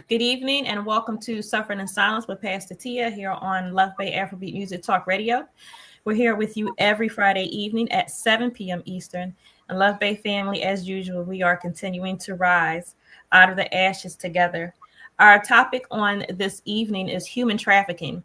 Good evening and welcome to Suffering in Silence with Pastor Tia here on Love Bay Afrobeat Music Talk Radio. We're here with you every Friday evening at 7 p.m. Eastern. And Love Bay family, as usual, we are continuing to rise out of the ashes together. Our topic on this evening is human trafficking,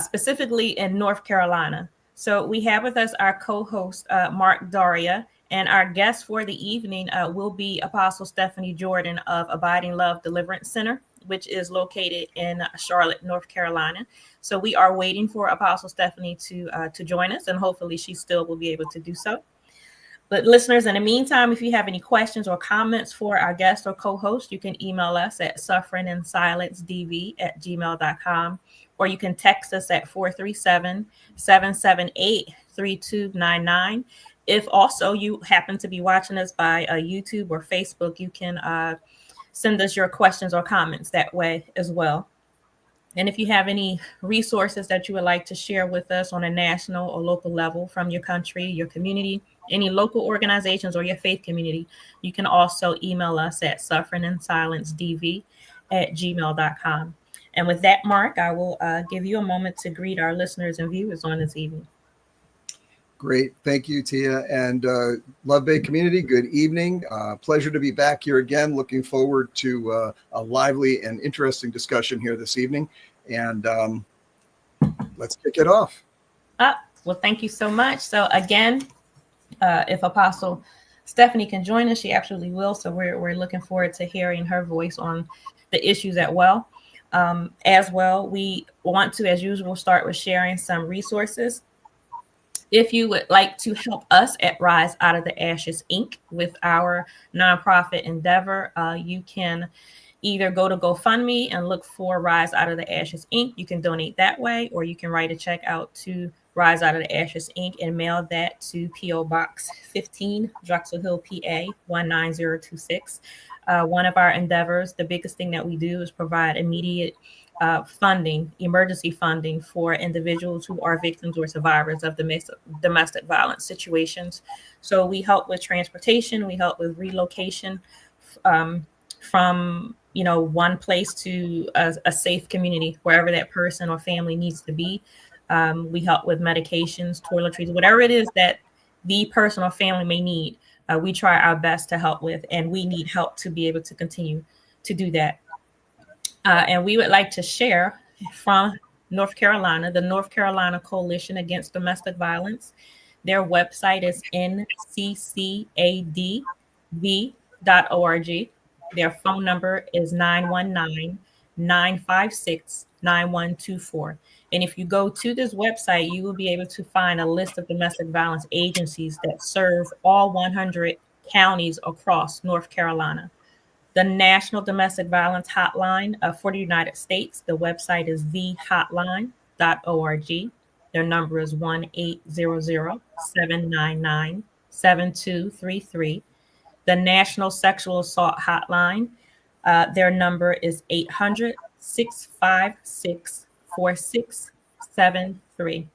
specifically in North Carolina. So we have with us our co-host, Mark Daria, and our guest for the evening will be Apostle Stephanie Jordan of Abiding Love Deliverance Center, which is located in Charlotte, North Carolina. So we are waiting for Apostle Stephanie to join us, and hopefully she still will be able to do so. But listeners, in the meantime, if you have any questions or comments for our guest or co-host, you can email us at sufferinginsilencedv@gmail.com, or you can text us at 437-778-3299. If also you happen to be watching us by YouTube or Facebook, you can send us your questions or comments that way as well. And if you have any resources that you would like to share with us on a national or local level from your country, your community, any local organizations or your faith community, you can also email us at sufferinginsilencedv@gmail.com. And with that, Mark, I will give you a moment to greet our listeners and viewers on this evening. Great. Thank you, Tia. And Love Bay community, good evening. Pleasure to be back here again. Looking forward to a lively and interesting discussion here this evening. And let's kick it off. Well, thank you so much. So again, if Apostle Stephanie can join us, she absolutely will. So we're looking forward to hearing her voice on the issues as well. We want to, as usual, start with sharing some resources. If you would like to help us at Rise Out of the Ashes, Inc. with our nonprofit endeavor, you can either go to GoFundMe and look for Rise Out of the Ashes, Inc. You can donate that way, or you can write a check out to Rise Out of the Ashes, Inc. and mail that to P.O. Box 15, Drexel Hill, PA 19026. One of our endeavors, the biggest thing that we do is provide immediate funding, emergency funding for individuals who are victims or survivors of domestic violence situations. So we help with transportation, we help with relocation from one place to a safe community, wherever that person or family needs to be. We help with medications, toiletries, whatever it is that the person or family may need. We try our best to help with, and we need help to be able to continue to do that. And we would like to share from North Carolina, the North Carolina Coalition Against Domestic Violence. Their website is nccadv.org. Their phone number is 919-956-9124. And if you go to this website, you will be able to find a list of domestic violence agencies that serve all 100 counties across North Carolina. The National Domestic Violence Hotline for the United States, the website is thehotline.org. Their number is 1-800-799-7233. The National Sexual Assault Hotline, their number is 800-656-4673.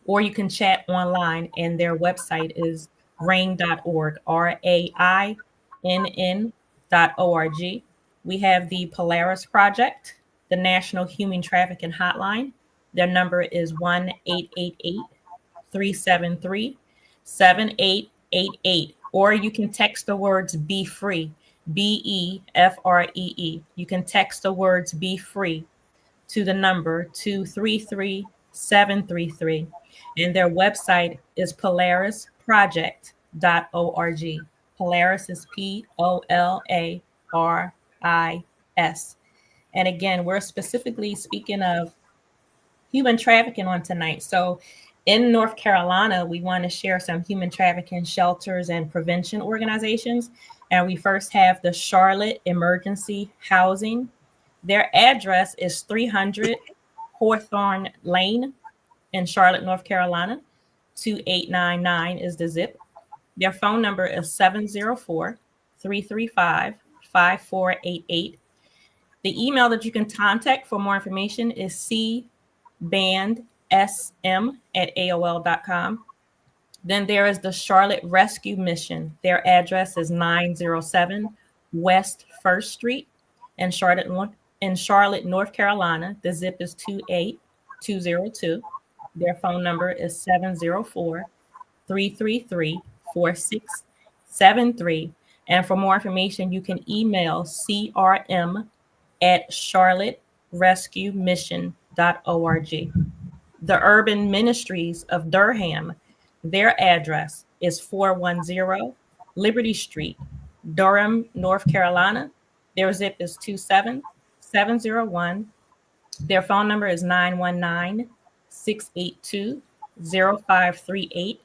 Or you can chat online, and their website is rain.org, RAINN.org. We have the Polaris Project, the National Human Trafficking Hotline. Their number is 1-888-373-7888. Or you can text the words "Be Free," BEFREE. You can text the words "Be Free" to the number 233-733. And their website is polarisproject.org. Polaris is POLARIS. And again, we're specifically speaking of human trafficking on tonight. So in North Carolina, we want to share some human trafficking shelters and prevention organizations. And we first have the Charlotte Emergency Housing. Their address is 300 Hawthorne Lane in Charlotte, North Carolina. 2899 is the zip. Their phone number is 704-335-5488. The email that you can contact for more information is cbandsm@aol.com. Then there is the Charlotte Rescue Mission. Their address is 907 West 1st Street, In Charlotte, North Carolina, the zip is 28202. Their phone number is 704-333-4673. And for more information, you can email crm@charlotterescuemission.org. The Urban Ministries of Durham, their address is 410 Liberty Street, Durham, North Carolina. Their zip is 27701. Their phone number is 919-682-0538.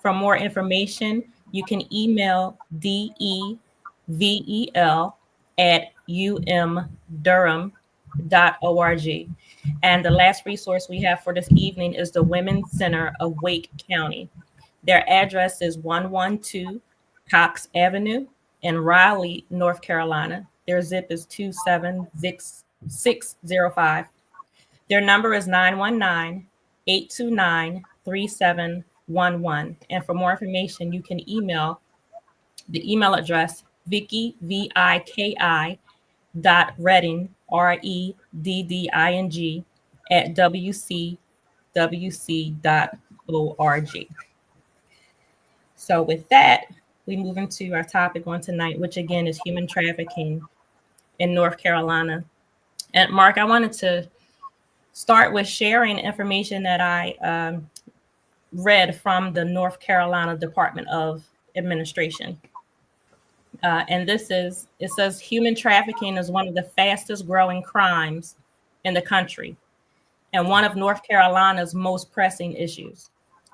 For more information, you can email devel@umdurham.org. And the last resource we have for this evening is the Women's Center of Wake County. Their address is 112 Cox Avenue in Raleigh, North Carolina. Their zip is 27605. Their number is 919-829-3711. And for more information, you can email the email address Vicky, VIKI, Redding, REDDING, @WCWC.org. So with that, we move into our topic on tonight, which again is human trafficking in North Carolina. And Mark, I wanted to start with sharing information that I read from the North Carolina Department of Administration. And it says human trafficking is one of the fastest growing crimes in the country and one of North Carolina's most pressing issues.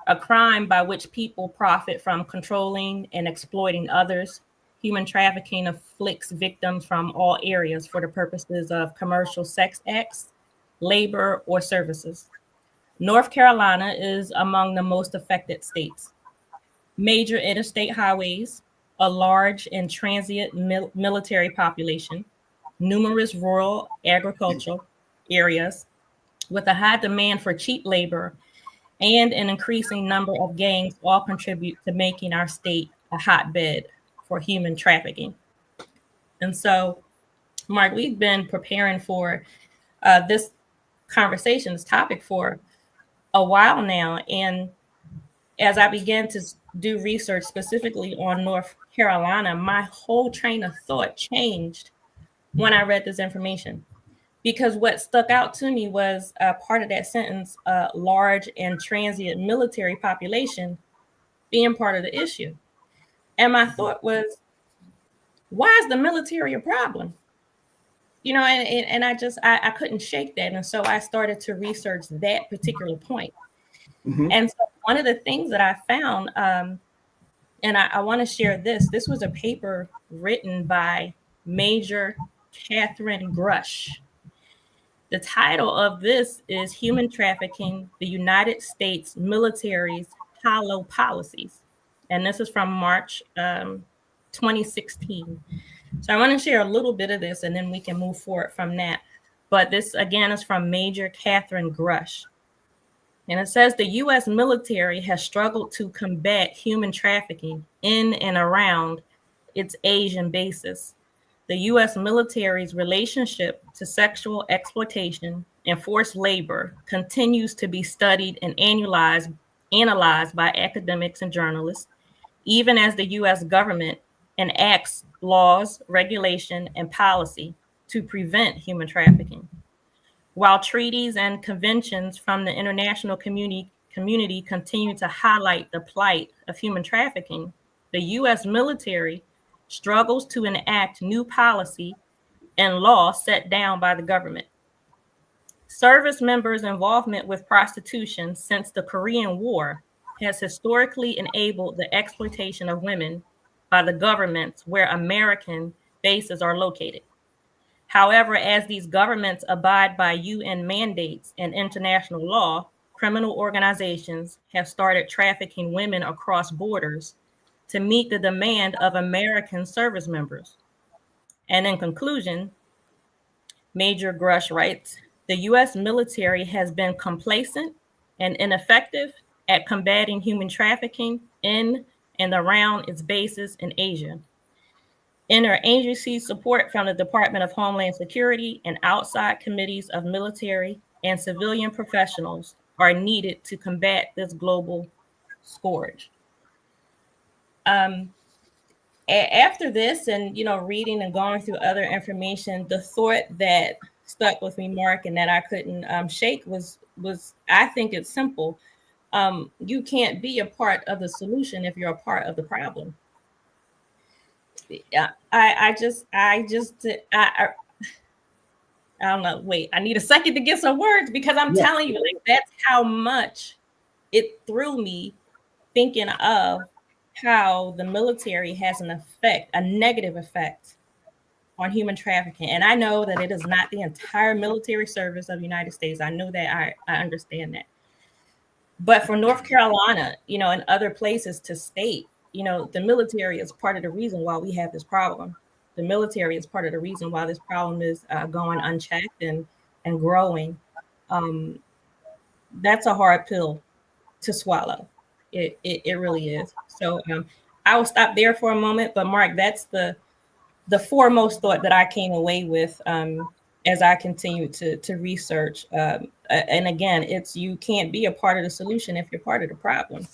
A crime by which people profit from controlling and exploiting others. Human trafficking afflicts victims from all areas for the purposes of commercial sex acts, labor, or services. North Carolina is among the most affected states. Major interstate highways, a large and transient military population, numerous rural agricultural areas with a high demand for cheap labor, and an increasing number of gangs all contribute to making our state a hotbed for human trafficking. And so, Mark, we've been preparing for this conversation, this topic for a while now. And as I began to do research specifically on North Carolina, my whole train of thought changed when I read this information. Because what stuck out to me was part of that sentence, large and transient military population being part of the issue. And my thought was, why is the military a problem? And I couldn't shake that. And so I started to research that particular point. Mm-hmm. And so one of the things that I found, and I want to share this. This was a paper written by Major Catherine Grush. The title of this is Human Trafficking, the United States Military's Hollow Policies. And this is from March 2016. So I want to share a little bit of this and then we can move forward from that. But this, again, is from Major Catherine Grush. And it says the U.S. military has struggled to combat human trafficking in and around its Asian bases. The U.S. military's relationship to sexual exploitation and forced labor continues to be studied and analyzed by academics and journalists, even as the U.S. government enacts laws, regulation, and policy to prevent human trafficking. While treaties and conventions from the international community continue to highlight the plight of human trafficking, the U.S. military struggles to enact new policy and law set down by the government. Service members' involvement with prostitution since the Korean War has historically enabled the exploitation of women by the governments where American bases are located. However, as these governments abide by UN mandates and international law, criminal organizations have started trafficking women across borders to meet the demand of American service members. And in conclusion, Major Grush writes, the U.S. military has been complacent and ineffective at combating human trafficking in and around its bases in Asia. Interagency support from the Department of Homeland Security and outside committees of military and civilian professionals are needed to combat this global scourge. After this, and reading and going through other information, the thought that stuck with me, Mark, and that I couldn't shake was I think it's simple. You can't be a part of the solution if you're a part of the problem. Yeah, I don't know. Wait, I need a second to get some words because I'm telling you, like, that's how much it threw me thinking of how the military has an effect, a negative effect on human trafficking. And I know that it is not the entire military service of the United States. I know that. I understand that. But for North Carolina, and other places to state, the military is part of the reason why we have this problem. The military is part of the reason why this problem is going unchecked and growing. That's a hard pill to swallow. It really is. So I will stop there for a moment. But Mark, that's the foremost thought that I came away with as I continue to research. And again, it's you can't be a part of the solution if you're part of the problem.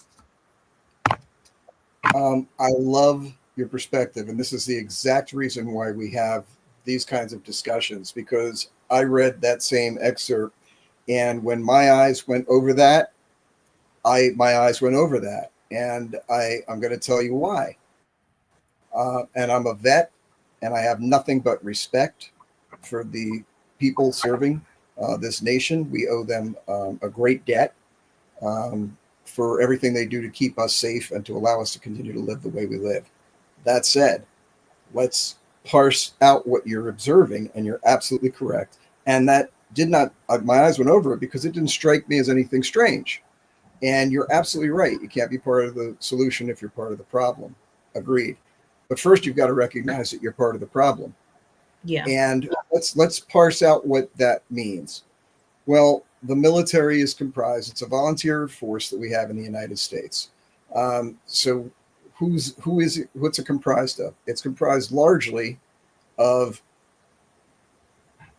I love your perspective, and this is the exact reason why we have these kinds of discussions, because I read that same excerpt, and when my eyes went over that, my eyes went over that, and I'm going to tell you why. And I'm a vet, and I have nothing but respect for the people serving this nation. We owe them a great debt for everything they do to keep us safe and to allow us to continue to live the way we live. That said, let's parse out what you're observing, and you're absolutely correct. And that did not, my eyes went over it because it didn't strike me as anything strange. And you're absolutely right. You can't be part of the solution if you're part of the problem. Agreed. But first, you've got to recognize that you're part of the problem. Yeah. And let's parse out what that means. Well, the military is comprised. It's a volunteer force that we have in the United States. So what's it comprised of? It's comprised largely of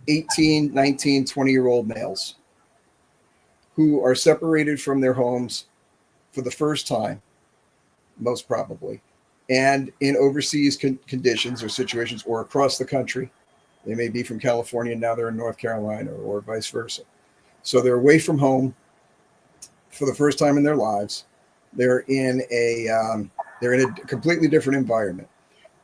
18, 19, 20-year-old males who are separated from their homes for the first time, most probably, and in overseas conditions or situations, or across the country. They may be from California, now they're in North Carolina, or vice versa. So they're away from home for the first time in their lives. They're in a completely different environment.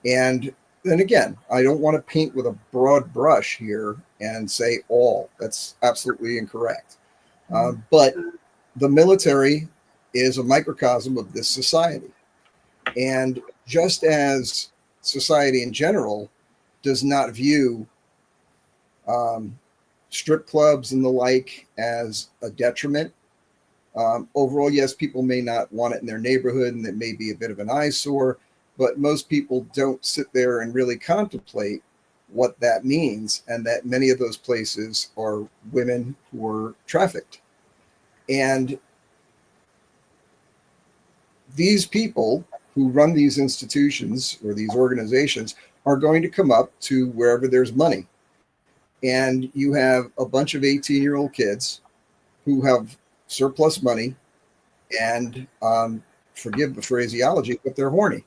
And then again, I don't want to paint with a broad brush here and say all. That's absolutely incorrect. But the military is a microcosm of this society. And just as society in general does not view strip clubs and the like as a detriment, overall, yes, people may not want it in their neighborhood, and it may be a bit of an eyesore, but most people don't sit there and really contemplate what that means, and that many of those places are women who are trafficked. And these people who run these institutions or these organizations are going to come up to wherever there's money. And you have a bunch of 18-year-old kids who have surplus money and, forgive the phraseology, but they're horny.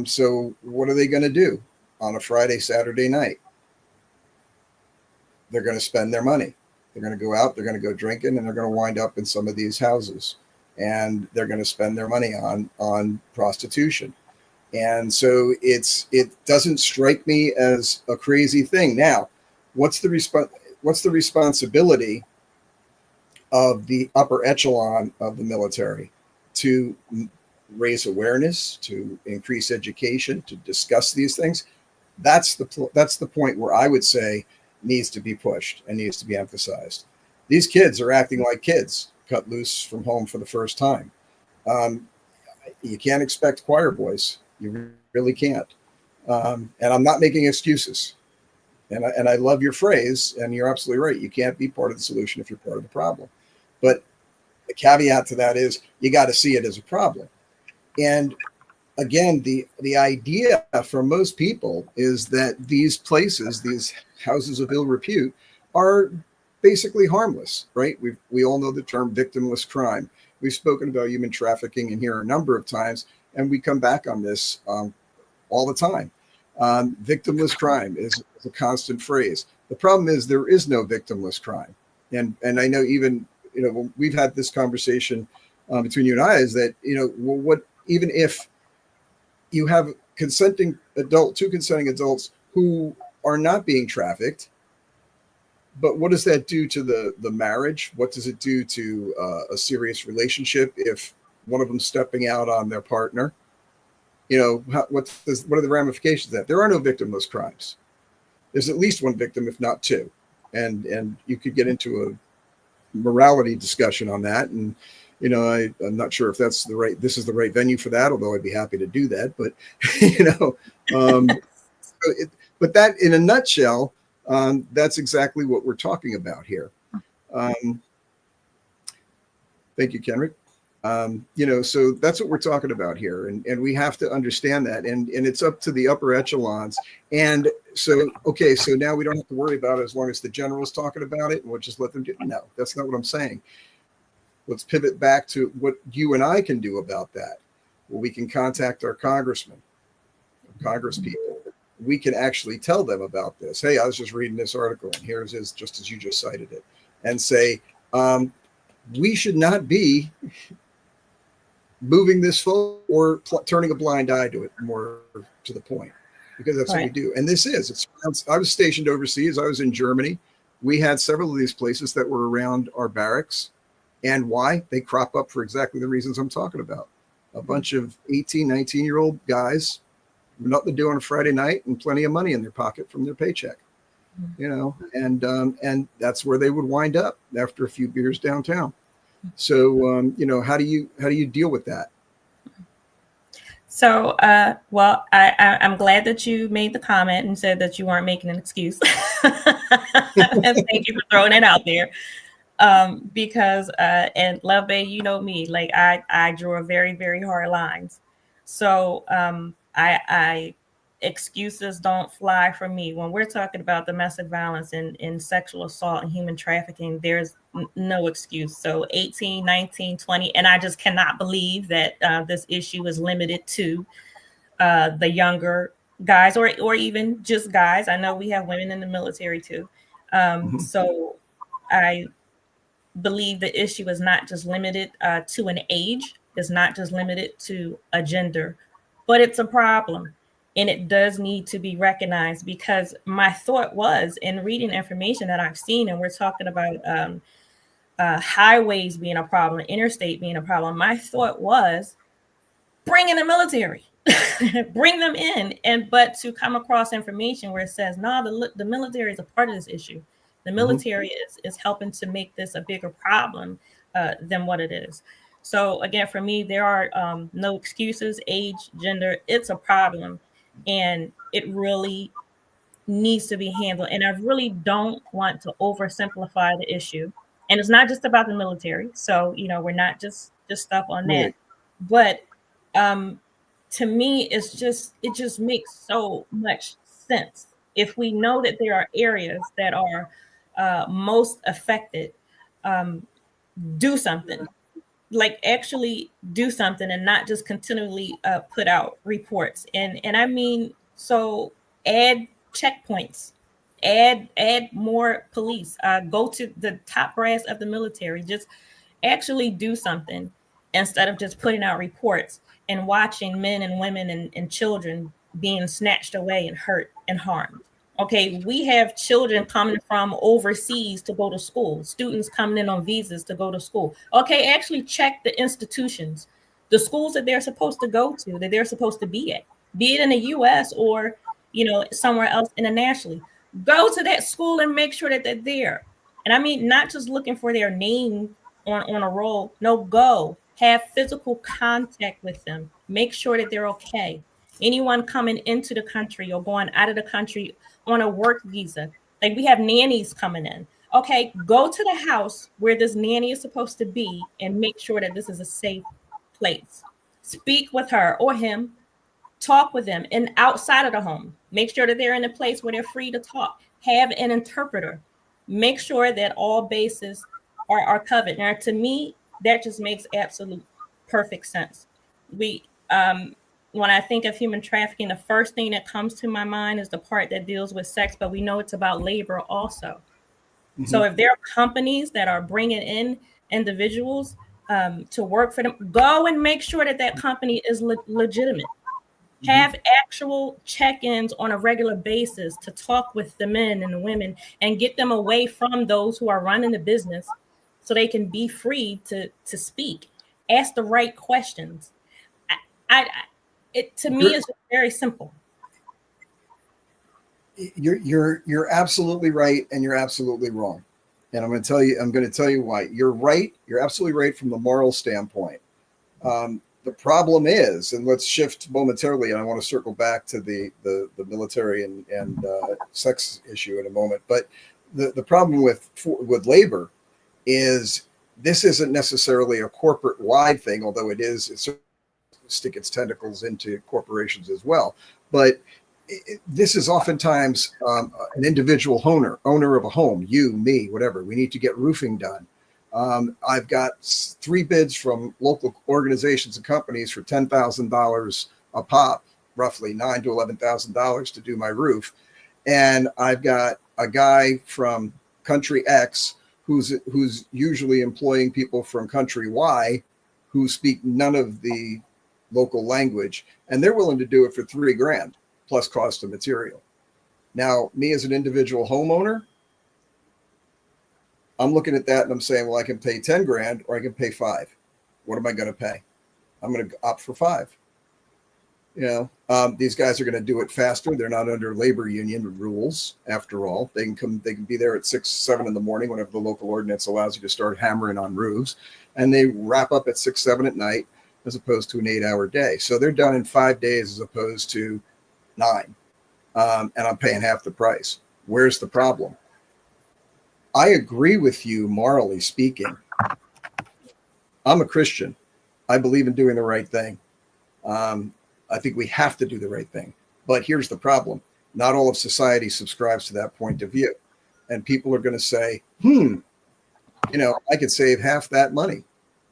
So what are they going to do on a Friday, Saturday night? They're going to spend their money. They're going to go out, they're going to go drinking, and they're going to wind up in some of these houses. And they're going to spend their money on prostitution. And so it doesn't strike me as a crazy thing. Now, what's the responsibility of the upper echelon of the military? To raise awareness, to increase education, to discuss these things. That's the point where I would say needs to be pushed and needs to be emphasized. These kids are acting like kids cut loose from home for the first time. You can't expect choir boys. You really can't. And I'm not making excuses. And I love your phrase, and you're absolutely right. You can't be part of the solution if you're part of the problem. But the caveat to that is you got to see it as a problem. And again, the idea for most people is that these places, these houses of ill repute, are basically harmless, right? We all know the term victimless crime. We've spoken about human trafficking in here a number of times, and we come back on this all the time. Victimless crime is a constant phrase. The problem is there is no victimless crime, and I know even we've had this conversation between you and I is that well, what even if you have two consenting adults who are not being trafficked, but what does that do to the marriage? What does it do to a serious relationship if one of them's stepping out on their partner? What are the ramifications of that? There are no victimless crimes. There's at least one victim, if not two, and you could get into a morality discussion on that. And I'm not sure if this is the right venue for that, although I'd be happy to do that. But but that in a nutshell, that's exactly what we're talking about here. Thank you, Kenrick. So that's what we're talking about here, and we have to understand that, and it's up to the upper echelons. And so now we don't have to worry about it as long as the general's talking about it, and we'll just let them do it. No, that's not what I'm saying. Let's pivot back to what you and I can do about that. Well, we can contact our congressmen, congress people. We can actually tell them about this. Hey, I was just reading this article, and here's his, just as you just cited it, and say, we should not be moving this forward or turning a blind eye to it, more to the point, because that's what we do. And I was stationed overseas. I was in Germany. We had several of these places that were around our barracks. And why? They crop up for exactly the reasons I'm talking about. A bunch of 18, 19-year-old guys, nothing to do on a Friday night and plenty of money in their pocket from their paycheck, and that's where they would wind up after a few beers downtown. So, how do you deal with that? So, well, I'm glad that you made the comment and said that you weren't making an excuse. And thank you for throwing it out there. Because and Love Bay, you know me, like I draw very, very hard lines. So I excuses don't fly for me. When we're talking about domestic violence and sexual assault and human trafficking, there's no excuse. So 18, 19, 20, and I just cannot believe that this issue is limited to the younger guys or even just guys. I know we have women in the military too. So I believe the issue is not just limited to an age, it's not just limited to a gender, but it's a problem. And it does need to be recognized, because my thought was, in reading information that I've seen, and we're talking about highways being a problem, interstate being a problem, my thought was bring in the military. Bring them in, but to come across information where it says, no, the military is a part of this issue. The military is helping to make this a bigger problem than what it is. So again, for me, there are no excuses, age, gender. It's a problem, and it really needs to be handled. And I really don't want to oversimplify the issue. And it's not just about the military. So, we're not just stuff on that. But to me, it just makes so much sense. If we know that there are areas that are most affected, do something. Like actually do something, and not just continually put out reports. And I mean, so add checkpoints, add more police, go to the top brass of the military, just actually do something instead of just putting out reports and watching men and women and children being snatched away and hurt and harmed. Okay, we have children coming from overseas to go to school, students coming in on visas to go to school. Okay, actually check the institutions, the schools that they're supposed to go to, that they're supposed to be at, be it in the US or, somewhere else internationally. Go to that school and make sure that they're there. And I mean, not just looking for their name on a roll. No, go have physical contact with them. Make sure that they're okay. Anyone coming into the country or going out of the country on a work visa, like we have nannies coming in. Okay, go to the house where this nanny is supposed to be and make sure that this is a safe place. Speak with her or him talk with them, and outside of the home, make sure that they're in a place where they're free to talk. Have an interpreter. Make sure that all bases are covered. Now, to me, that just makes absolute perfect sense. We When I think of human trafficking, the first thing that comes to my mind is the part that deals with sex, but we know it's about labor also. Mm-hmm. So if there are companies that are bringing in individuals to work for them, go and make sure that that company is legitimate. Have actual check-ins on a regular basis to talk with the men and the women and get them away from those who are running the business so they can be free to speak. Ask the right questions. It to me is very simple. You're absolutely right, and you're absolutely wrong. And I'm going to tell you why. You're right. You're absolutely right from the moral standpoint. The problem is, and let's shift momentarily, and I want to circle back to the military and sex issue in a moment. But the problem with labor is this isn't necessarily a corporate wide thing, although it is. It stick its tentacles into corporations as well. But this is oftentimes an individual owner of a home, you, me, whatever. We need to get roofing done. I've got 3 bids from local organizations and companies for $10,000 a pop, roughly $9,000 to $11,000 to do my roof. And I've got a guy from country X who's usually employing people from country Y who speak none of the local language, and they're willing to do it for $3,000 plus cost of material. Now, me as an individual homeowner, I'm looking at that and I'm saying, well, I can pay $10,000 or I can pay 5. What am I going to pay? I'm going to opt for 5. These guys are going to do it faster. They're not under labor union rules. After all, they can be there at 6, 7 in the morning, whenever the local ordinance allows you to start hammering on roofs, and they wrap up at 6, 7 at night, as opposed to an 8-hour day. So they're done in 5 days as opposed to 9. And I'm paying half the price. Where's the problem? I agree with you, morally speaking. I'm a Christian. I believe in doing the right thing. I think we have to do the right thing. But here's the problem. Not all of society subscribes to that point of view. And people are going to say, I could save half that money.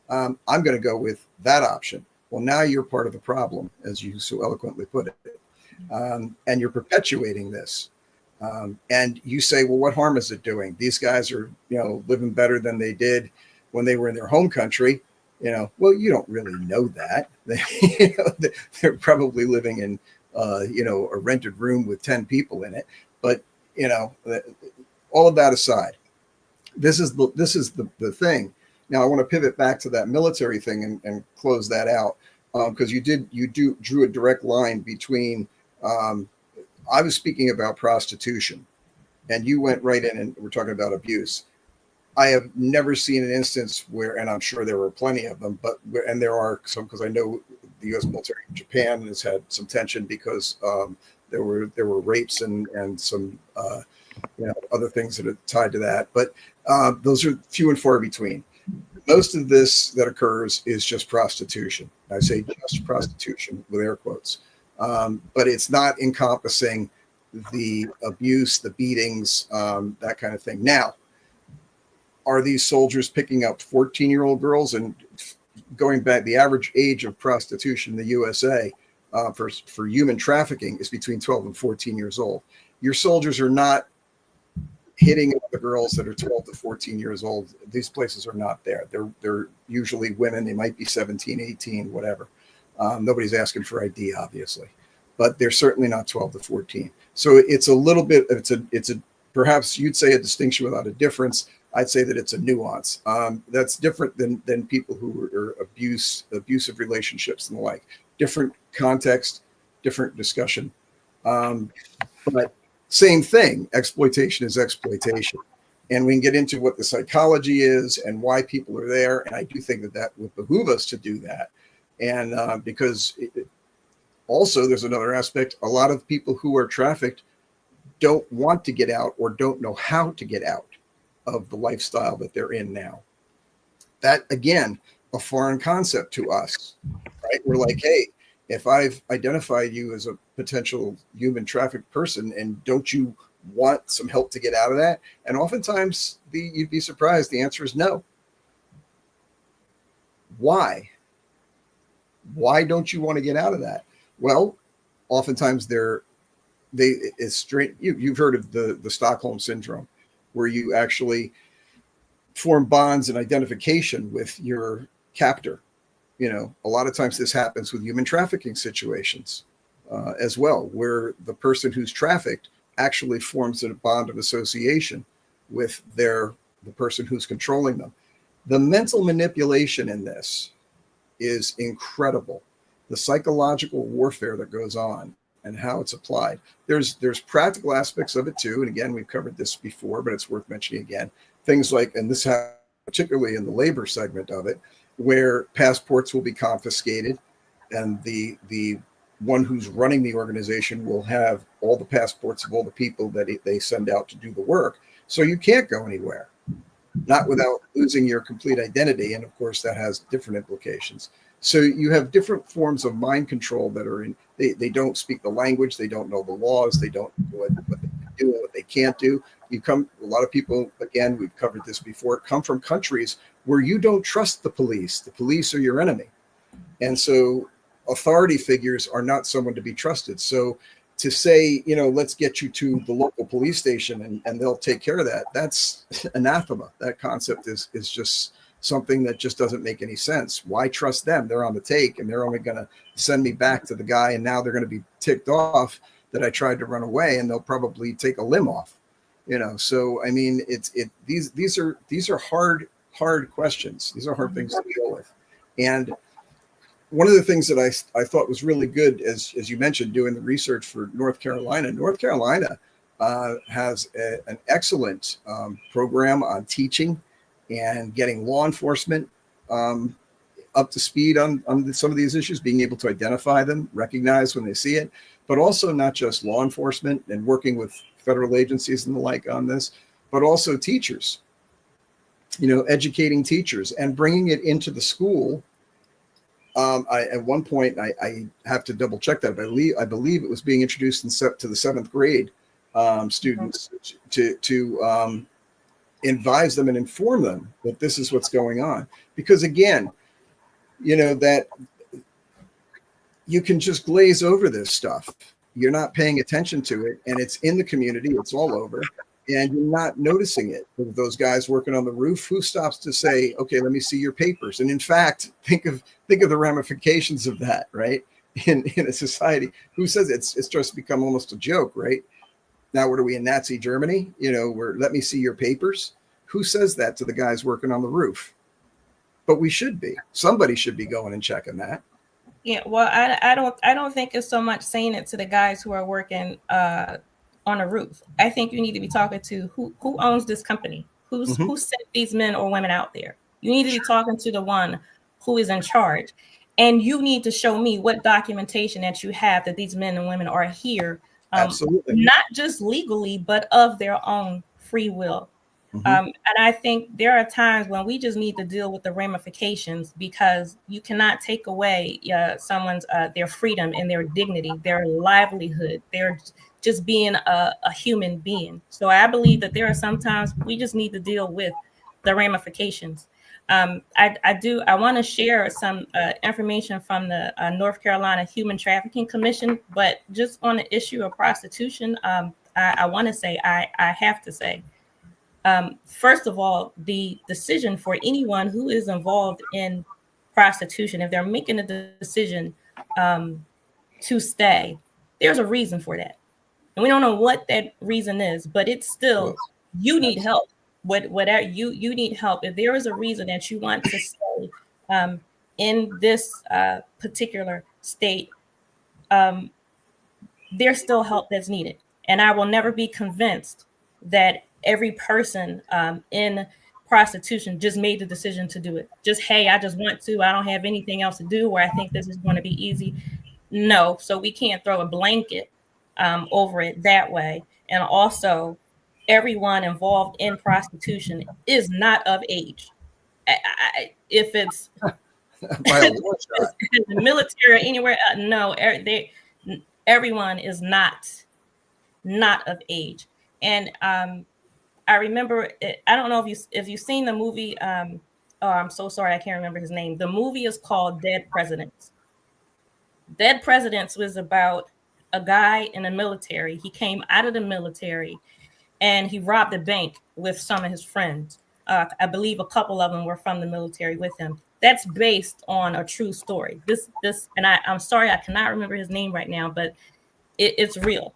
I'm going to go with that option. Well, now you're part of the problem, as you so eloquently put it. And you're perpetuating this. And you say, well, what harm is it doing? These guys are, living better than they did when they were in their home country. Well, you don't really know that. They're probably living in, a rented room with 10 people in it. But, all of that aside, this is the thing. Now, I want to pivot back to that military thing and close that out, because you drew a direct line between. I was speaking about prostitution, and you went right in and we're talking about abuse. I have never seen an instance where, and I'm sure there were plenty of them, and there are some, because I know the U.S. military in Japan has had some tension because there were rapes and some other things that are tied to that. But those are few and far between. Most of this that occurs is just prostitution. I say just prostitution with air quotes. But it's not encompassing the abuse, the beatings, that kind of thing. Now, are these soldiers picking up 14-year-old girls? And going back, the average age of prostitution in the USA for human trafficking is between 12 and 14 years old. Your soldiers are not hitting the girls that are 12 to 14 years old. These places are not there. They're usually women. They might be 17, 18, whatever. Nobody's asking for ID, obviously, but they're certainly not 12 to 14. So it's a little bit, it's a perhaps you'd say a distinction without a difference. I'd say that it's a nuance. That's different than people who are abusive relationships and the like. Different context, different discussion. But same thing. Exploitation is exploitation. And we can get into what the psychology is and why people are there. And I do think that would behoove us to do that. And because also there's another aspect. A lot of people who are trafficked don't want to get out or don't know how to get out of the lifestyle that they're in now. That, again, a foreign concept to us, right? We're like, hey, if I've identified you as a potential human trafficked person, and don't you want some help to get out of that? And oftentimes you'd be surprised. The answer is no. Why? Why don't you want to get out of that? Well, oftentimes it's straight. You've heard of the Stockholm syndrome, where you actually form bonds and identification with your captor. A lot of times this happens with human trafficking situations as well, where the person who's trafficked actually forms a bond of association with the person who's controlling them. The mental manipulation in this is incredible. The psychological warfare that goes on and how it's applied. There's practical aspects of it too. And again, we've covered this before, but it's worth mentioning again. Things like, and this happens particularly in the labor segment of it, where passports will be confiscated, and the one who's running the organization will have all the passports of all the people that they send out to do the work. So you can't go anywhere, not without losing your complete identity. And of course, that has different implications. So you have different forms of mind control that are in, they don't speak the language, they don't know the laws, they don't know what they can do and what they can't do. A lot of people, again, we've covered this before, come from countries where you don't trust the police. The police are your enemy. And so authority figures are not someone to be trusted. So to say, let's get you to the local police station and they'll take care of that, that's anathema. That concept is just something that just doesn't make any sense. Why trust them? They're on the take, and they're only going to send me back to the guy, and now they're going to be ticked off that I tried to run away, and they'll probably take a limb off. So I mean, these are hard questions. These are hard things to deal with. And one of the things that I thought was really good, as you mentioned, doing the research for North Carolina. North Carolina has an excellent program on teaching and getting law enforcement up to speed on some of these issues, being able to identify them, recognize when they see it, but also not just law enforcement and working with federal agencies and the like on this, but also teachers, educating teachers and bringing it into the school. At one point, I have to double check that, but I believe it was being introduced to the 7th grade students to advise them and inform them that this is what's going on. Because again, that you can just glaze over this stuff. You're not paying attention to it, and it's in the community. It's all over, and you're not noticing it. Those guys working on the roof, who stops to say, okay, let me see your papers? And in fact, think of the ramifications of that, right? In a society, who says it's just become almost a joke, right? Now, what are we in Nazi Germany? Where let me see your papers. Who says that to the guys working on the roof? But we should be. Somebody should be going and checking that. Yeah, well, I don't think it's so much saying it to the guys who are working on a roof. I think you need to be talking to who owns this company, who sent these men or women out there. You need to be talking to the one who is in charge, and you need to show me what documentation that you have that these men and women are here. Absolutely. Not just legally, but of their own free will. And I think there are times when we just need to deal with the ramifications, because you cannot take away someone's their freedom and their dignity, their livelihood, their just being a human being. So I believe that there are sometimes we just need to deal with the ramifications. I want to share some information from the North Carolina Human Trafficking Commission, but just on the issue of prostitution, I want to say, I have to say, first of all, the decision for anyone who is involved in prostitution, if they're making a decision to stay, there's a reason for that. And we don't know what that reason is, but it's still, you need help. Whatever you need help. If there is a reason that you want to stay in this particular state, there's still help that's needed. And I will never be convinced that every person in prostitution just made the decision to do it. Just, hey, I just want to, I don't have anything else to do, or I think this is going to be easy. No, so we can't throw a blanket over it that way. And also, everyone involved in prostitution is not of age. If it's By a long shot. The military or anywhere. No, everyone is not of age. And I remember, I don't know if you've seen the movie. Oh, I'm so sorry, I can't remember his name. The movie is called Dead Presidents. Dead Presidents was about a guy in the military. He came out of the military and he robbed a bank with some of his friends. I believe a couple of them were from the military with him. That's based on a true story. And I'm sorry, I cannot remember his name right now, but it's real.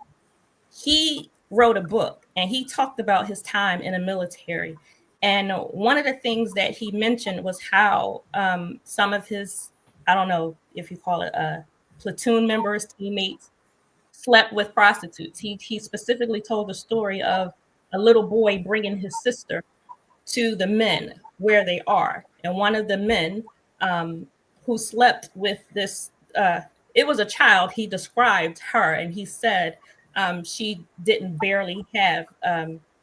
He wrote a book and he talked about his time in the military. And one of the things that he mentioned was how some of his, I don't know if you call it platoon members, teammates, slept with prostitutes. He specifically told the story of a little boy bringing his sister to the men where they are. And one of the men who slept with this, it was a child, he described her and he said she didn't barely have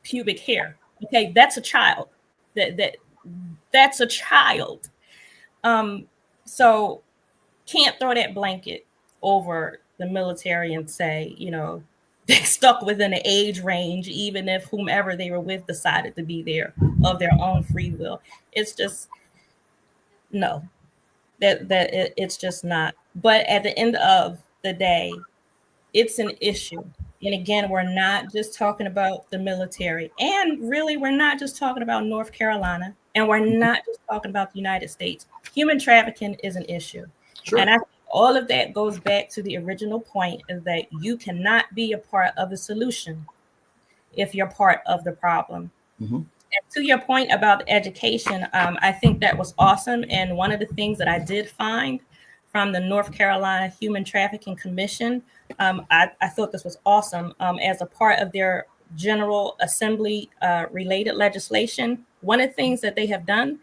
pubic hair. Okay, that's a child. That's a child. So can't throw that blanket over the military and say, they stuck within the age range, even if whomever they were with decided to be there of their own free will. It's just no, it's just not. But at the end of the day, it's an issue. And again, we're not just talking about the military. And really, we're not just talking about North Carolina. And we're not just talking about the United States. Human trafficking is an issue. Sure. And I think all of that goes back to the original point, is that you cannot be a part of the solution if you're part of the problem. Mm-hmm. And to your point about education, I think that was awesome. And one of the things that I did find from the North Carolina Human Trafficking Commission, I thought this was awesome. As a part of their General Assembly related legislation, one of the things that they have done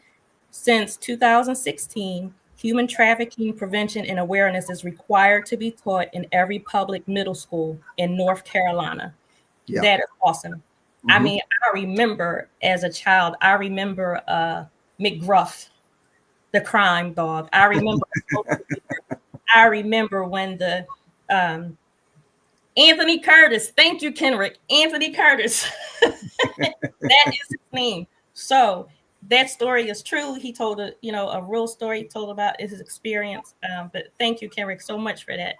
since 2016, human trafficking prevention and awareness is required to be taught in every public middle school in North Carolina. Yeah. That is awesome. Mm-hmm. I mean, I remember as a child, McGruff, the crime dog. I remember when the Anthony Curtis. Thank you, Kenrick. Anthony Curtis. That is his name. So that story is true. He told a real story. He told about his experience. But thank you, Kenrick, so much for that.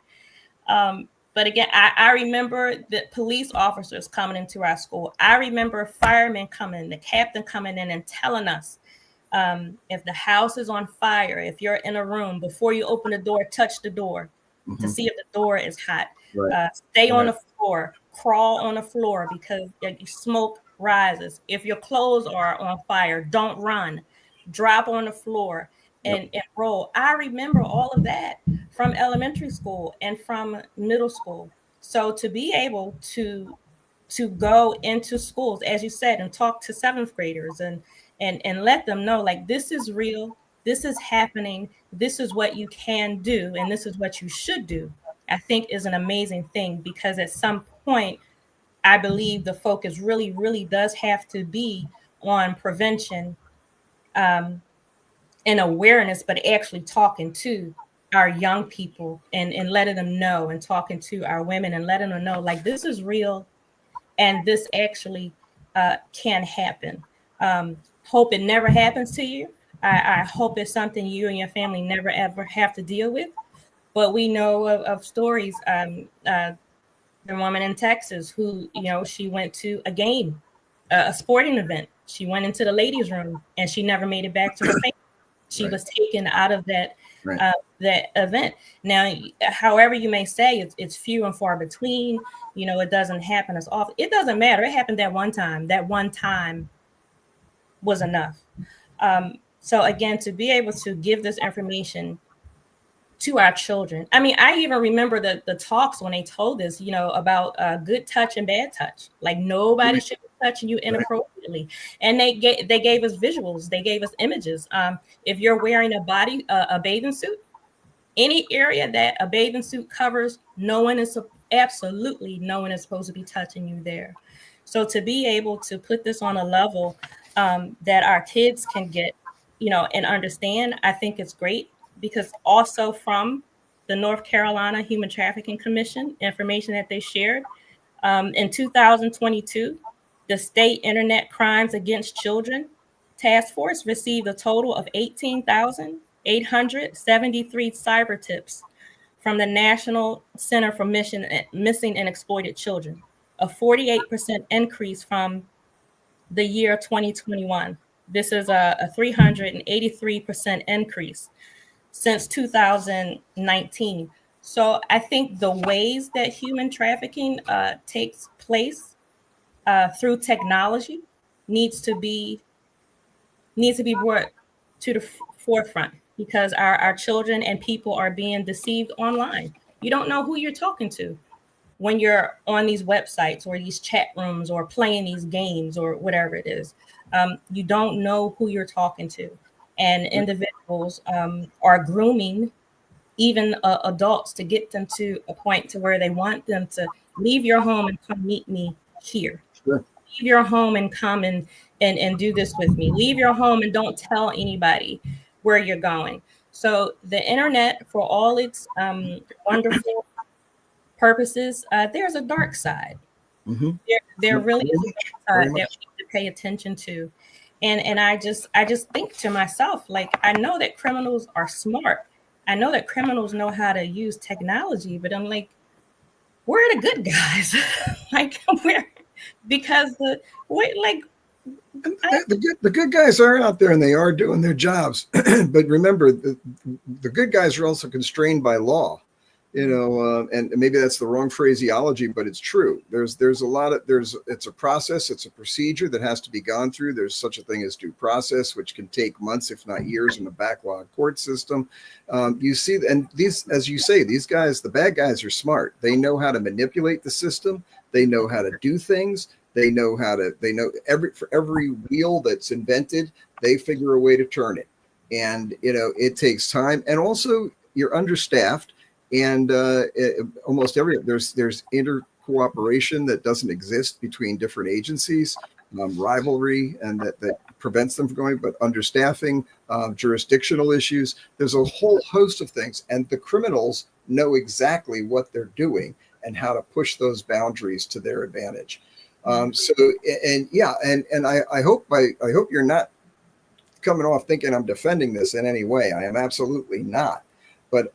But again, I remember the police officers coming into our school. I remember firemen coming, the captain coming in and telling us, if the house is on fire, if you're in a room, before you open the door, touch the door to see if the door is hot. Right. Stay on the floor, crawl on the floor, because smoke rises. If your clothes are on fire, don't run. Drop on the floor and roll. I remember all of that from elementary school and from middle school. So to be able to go into schools, as you said, and talk to seventh graders and let them know, like, this is real, this is happening, this is what you can do, and this is what you should do, I think is an amazing thing, because at some point, I believe the focus really, really does have to be on prevention and awareness, but actually talking to our young people and letting them know, and talking to our women and letting them know, like, this is real and this actually can happen. Hope it never happens to you. I hope it's something you and your family never, ever have to deal with. But we know of stories. The woman in Texas who, she went to a game, a sporting event. She went into the ladies' room and she never made it back to her family. She was taken out of that that event. Now, however you may say, it's few and far between. It doesn't happen as often. It doesn't matter. It happened that one time. That one time was enough. So again, to be able to give this information to our children. I mean, I even remember the talks when they told us, about good touch and bad touch. Like, nobody should be touching you inappropriately. And they gave us visuals. They gave us images. If you're wearing a bathing suit, any area that a bathing suit covers, absolutely no one is supposed to be touching you there. So to be able to put this on a level that our kids can get, and understand, I think it's great. because also from the North Carolina Human Trafficking Commission, information that they shared, in 2022, the State Internet Crimes Against Children Task Force received a total of 18,873 cyber tips from the National Center for Missing and Exploited Children, a 48% increase from the year 2021. This is a 383% increase since 2019. So I think the ways that human trafficking takes place through technology needs to be brought to the forefront, because our children and people are being deceived online. You don't know who you're talking to when you're on these websites or these chat rooms or playing these games or whatever it is. You don't know who you're talking to, and individuals are grooming even adults to get them to a point to where they want them to leave your home and come meet me here. Sure. Leave your home and come and do this with me. Leave your home and don't tell anybody where you're going. So the internet, for all its wonderful purposes, there's a dark side. Mm-hmm. There really is a dark side that we much. need to pay attention to. And I just think to myself, like, I know that criminals are smart. I know that criminals know how to use technology, but I'm like, where are the good guys? Like, where? Because The good guys are out there and they are doing their jobs. But remember, the good guys are also constrained by law, and maybe that's the wrong phraseology, but it's true. There's a lot of, it's a process, it's a procedure that has to be gone through. There's such a thing as due process, which can take months, if not years, in the backlog court system. You see, and these, as you say, these guys, the bad guys, are smart. They know how to manipulate the system. They know how to do things. They know for every wheel that's invented, they figure a way to turn it. And, it takes time. And also you're understaffed, and almost there's inter cooperation that doesn't exist between different agencies, rivalry, and that prevents them from going, but understaffing, jurisdictional issues. There's a whole host of things. And the criminals know exactly what they're doing and how to push those boundaries to their advantage. I hope you're not coming off thinking I'm defending this in any way. I am absolutely not. But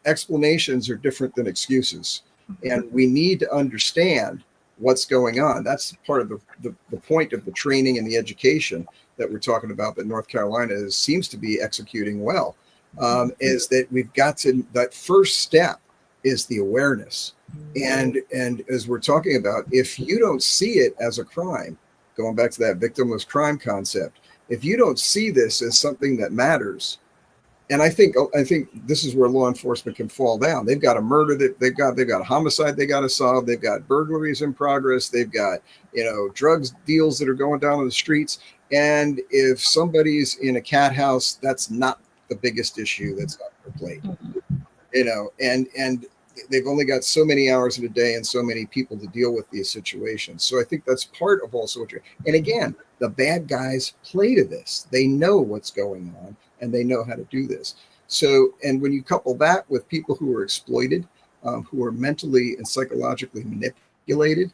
explanations are different than excuses, and we need to understand what's going on. That's part of the point of the training and the education that we're talking about that North Carolina seems to be executing well. Is that we've got to, that first step is the awareness. And as we're talking about, if you don't see it as a crime, going back to that victimless crime concept, if you don't see this as something that matters, and I think this is where law enforcement can fall down. They've got a murder that they've got a homicide they got to solve. They've got burglaries in progress. They've got drugs deals that are going down on the streets. And if somebody's in a cat house, that's not the biggest issue that's on their plate. And they've only got so many hours in a day and so many people to deal with these situations. So I think that's part of also what and again, the bad guys play to this. They know what's going on and they know how to do this. So, and when you couple that with people who are exploited, who are mentally and psychologically manipulated,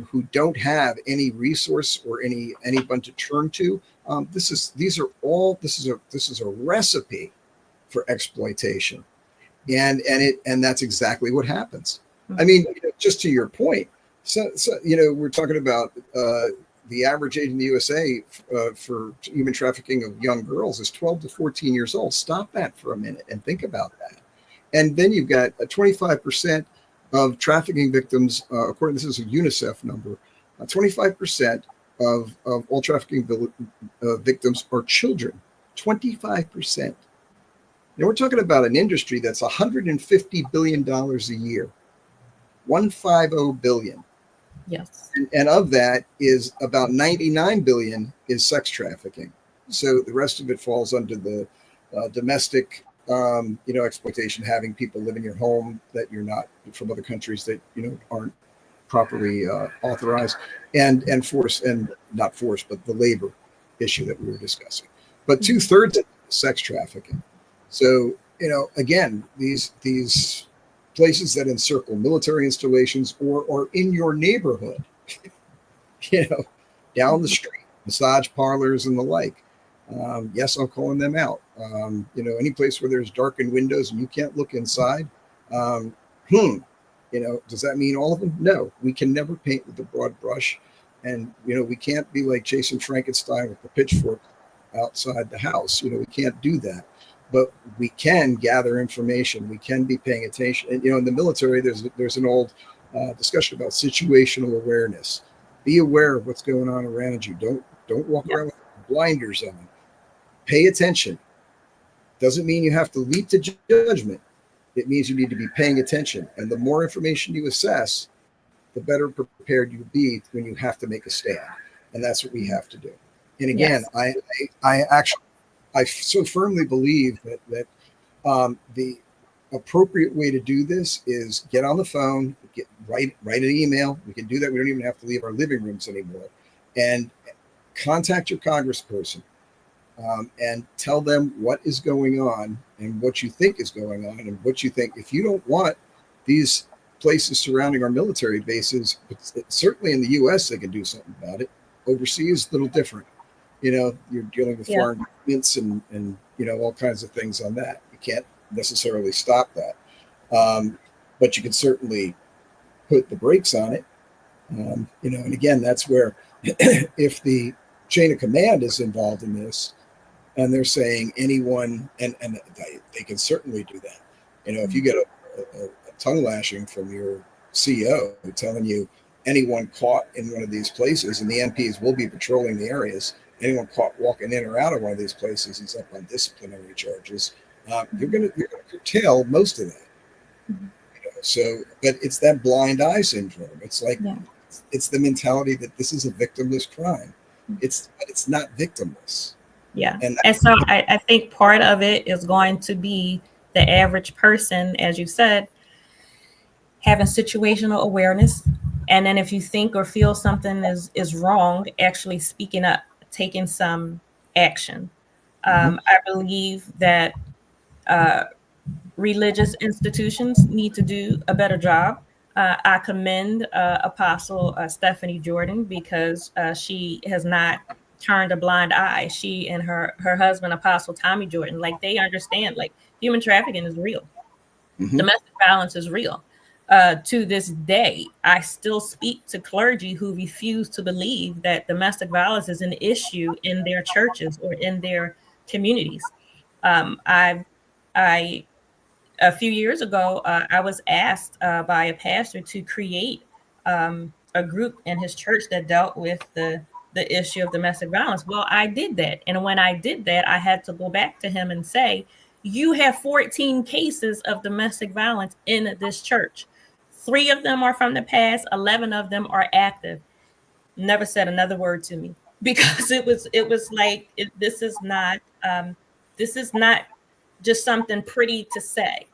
who don't have any resource or anyone to turn to, this is a recipe for exploitation. And that's exactly what happens. I mean, just to your point, so we're talking about the average age in the USA for human trafficking of young girls is 12 to 14 years old. Stop that for a minute and think about that. And then you've got 25% of trafficking victims, according to this is a UNICEF number, 25% of all trafficking victims are children. 25%. Now we're talking about an industry that's $150 billion a year, 150 billion. yes. And of that is about 99 billion is sex trafficking. So the rest of it falls under the domestic, exploitation, having people live in your home that you're not from other countries that, aren't properly authorized, and force, and not force, but the labor issue that we were discussing. But 2/3 of sex trafficking. So, again, these places that encircle military installations or in your neighborhood, you know, down the street, massage parlors and the like. Yes, I'm calling them out. Any place where there's darkened windows and you can't look inside. Um, hmm, does that mean all of them? No, we can never paint with a broad brush, and we can't be like Jason Frankenstein with the pitchfork outside the house. We can't do that, but we can gather information. We can be paying attention. And in the military, there's an old discussion about situational awareness. Be aware of what's going on around you. Don't walk Yeah. around with blinders on. Pay attention. Doesn't mean you have to leap to judgment. It means you need to be paying attention. And the more information you assess, the better prepared you'll be when you have to make a stand. And that's what we have to do. And again, Yes. I so firmly believe that the appropriate way to do this is get on the phone, write an email. We can do that. We don't even have to leave our living rooms anymore, and contact your congressperson and tell them what is going on and what you think is going on and what you think. If you don't want these places surrounding our military bases, certainly in the U.S. they can do something about it. Overseas, a little different. You're dealing with Yeah. foreign governments and all kinds of things on that. You can't necessarily stop that, but you can certainly put the brakes on it. And again, that's where if the chain of command is involved in this, and they're saying anyone, and they can certainly do that. If you get a tongue lashing from your CEO telling you anyone caught in one of these places, and the MPs will be patrolling the areas, anyone caught walking in or out of one of these places is up on disciplinary charges. You're going to curtail most of that. Mhm. So, but it's that blind eye syndrome. It's like Yeah. it's the mentality that this is a victimless crime. It's not victimless. Yeah. And And so I think part of it is going to be the average person, as you said, having situational awareness. And then if you think or feel something is wrong, actually speaking up, taking some action. Mhm. I believe that uh, religious institutions need to do a better job. I commend Apostle Stephanie Jordan because she has not turned a blind eye. She and her husband, Apostle Tommy Jordan, like they understand, like human trafficking is real, Mhm. domestic violence is real. To this day, I still speak to clergy who refuse to believe that domestic violence is an issue in their churches or in their communities. I a few years ago, I was asked by a pastor to create a group in his church that dealt with the issue of domestic violence. Well, I did that, and when I did that, I had to go back to him and say, "You have 14 cases of domestic violence in this church. 3 of them are from the past. 11 of them are active." Never said another word to me because it was like this is not just something pretty to say.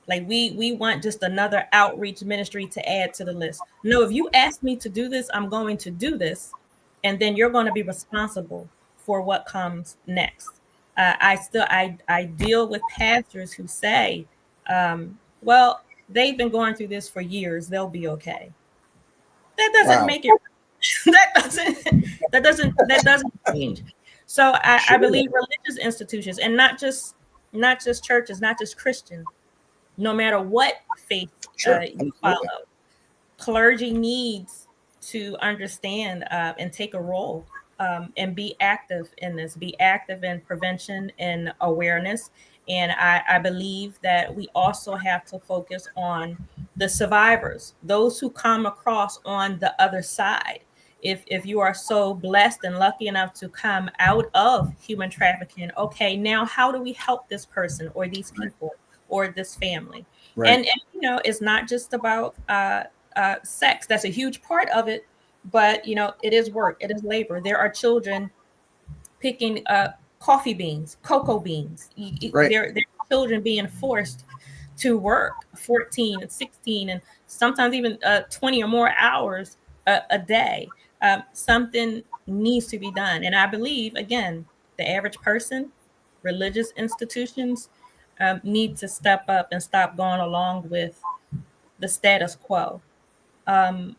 Like we want just another outreach ministry to add to the list. No, if you ask me to do this, I'm going to do this, and then you're going to be responsible for what comes next. I deal with pastors who say, "Well, they've been going through this for years; they'll be okay." That doesn't Wow. make it. that doesn't change. So I Sure. believe religious institutions, and not just churches, not just Christian, no matter what faith Sure. you Absolutely. follow, clergy needs to understand and take a role and be active in this, be active in prevention and awareness. And I believe that we also have to focus on the survivors, those who come across on the other side. If you are so blessed and lucky enough to come out of human trafficking, okay, now how do we help this person or these Right. people or this family? Right. And it's not just about sex. That's a huge part of it, but it is work, it is labor. There are children picking coffee beans, cocoa beans. Right. There are children being forced to work 14 and 16 and sometimes even 20 or more hours a day. Something needs to be done. And I believe, again, the average person, religious institutions, need to step up and stop going along with the status quo. Um,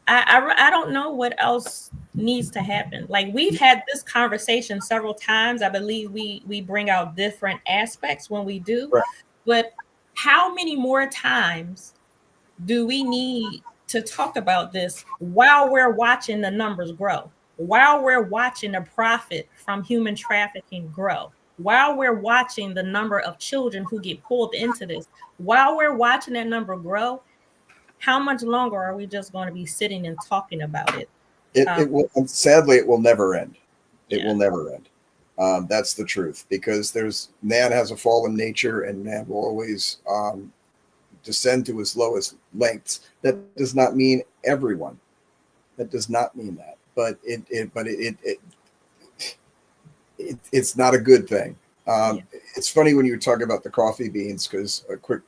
I don't know what else needs to happen. Like, we've had this conversation several times. I believe we bring out different aspects when we do, Right. but how many more times do we need to talk about this while we're watching the numbers grow, while we're watching the profit from human trafficking grow, while we're watching the number of children who get pulled into this, while we're watching that number grow? How much longer are we just going to be sitting and talking about it? It will, and sadly, it will never end. It Yeah. will never end. That's the truth, because man has a fallen nature, and man will always descend to his lowest lengths. That does not mean everyone. That does not mean that, but it's not a good thing. Yeah. It's funny when you talk about the coffee beans, because a quick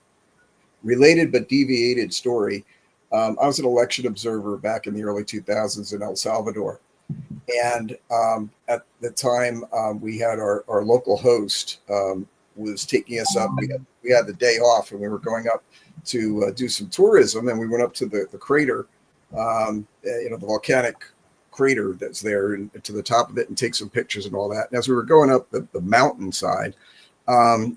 related but deviated story. I was an election observer back in the early 2000s in El Salvador. And at the time, we had our local host was taking us up. We had the day off, and we were going up to do some tourism. And we went up to the crater, the volcanic crater that's there, and to the top of it, and take some pictures and all that. And as we were going up the mountainside,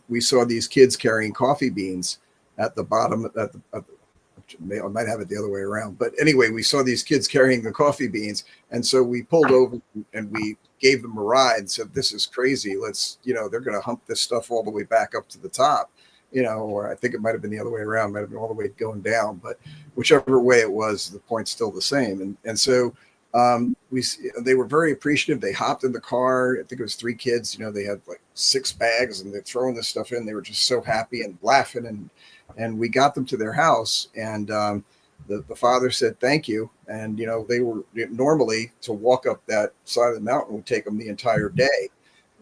we saw these kids carrying coffee beans at the bottom. I might have it the other way around, but anyway, we saw these kids carrying the coffee beans, and so we pulled over and we gave them a ride and said, "This is crazy. Let's, they're going to hump this stuff all the way back up to the top." Or I think it might have been the other way around, might have been all the way going down, but whichever way it was, the point's still the same. And so they were very appreciative. They hopped in the car. I think it was 3 kids. They had like 6 bags, and they're throwing this stuff in. They were just so happy and laughing, and we got them to their house, and the father said thank you. And they were normally, to walk up that side of the mountain would take them the entire day,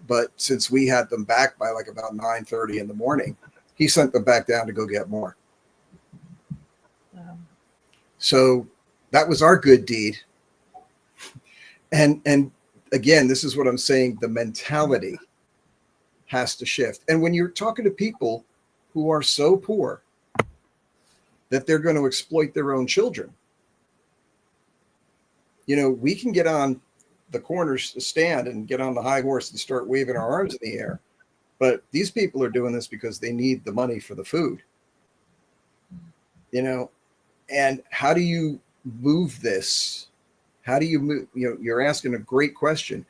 but since we had them back by like about 9:30 in the morning, he sent them back down to go get more. Wow. So that was our good deed. And again, this is what I'm saying: the mentality has to shift. And when you're talking to people who are so poor that they're going to exploit their own children, we can get on the corner stand and get on the high horse and start waving our arms in the air, but these people are doing this because they need the money for the food. And how do you move this? How do you move? You're asking a great question.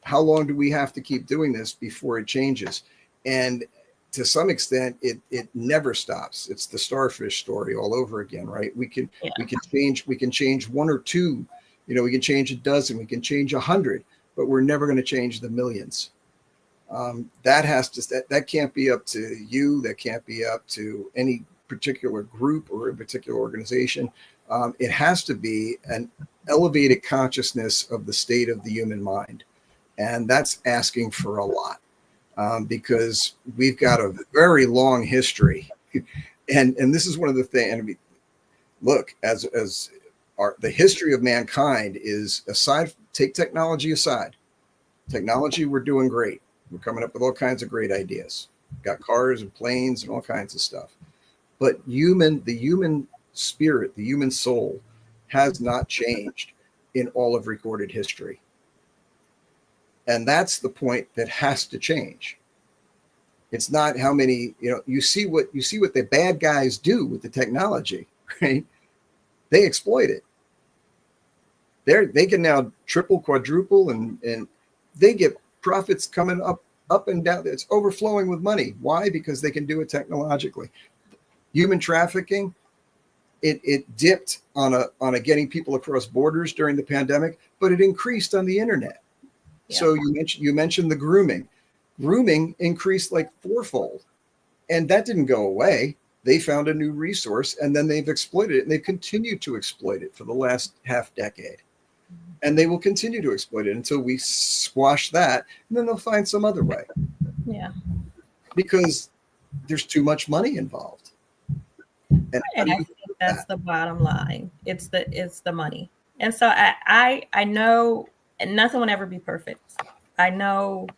How long do we have to keep doing this before it changes? And to some extent, it never stops. It's the starfish story all over again, right? We can change 1 or 2, we can change a dozen, we can change 100, but we're never going to change the millions. That can't be up to you. That can't be up to any particular group or a particular organization. It has to be an elevated consciousness of the state of the human mind. And that's asking for a lot, because we've got a very long history. And this is one of the things, and look, the history of mankind is, take technology aside. Technology, we're doing great. We're coming up with all kinds of great ideas. Got cars and planes and all kinds of stuff. But the human spirit, the human soul has not changed in all of recorded history. And that's the point that has to change. It's not how many, you see what the bad guys do with the technology, right? They exploit it. They can now triple, quadruple, and they get profits coming up and down. It's overflowing with money. Why? Because they can do it technologically. Human trafficking, it dipped on a getting people across borders during the pandemic, but it increased on the internet. Yeah. So you mentioned the grooming. Grooming increased like 4-fold, and that didn't go away. They found a new resource, and then they've exploited it, and they've continued to exploit it for the last half decade. And they will continue to exploit it until we squash that, and then they'll find some other way. Yeah. Because there's too much money involved. And I think that's the bottom line. It's the money. And so I know, and nothing will ever be perfect. I know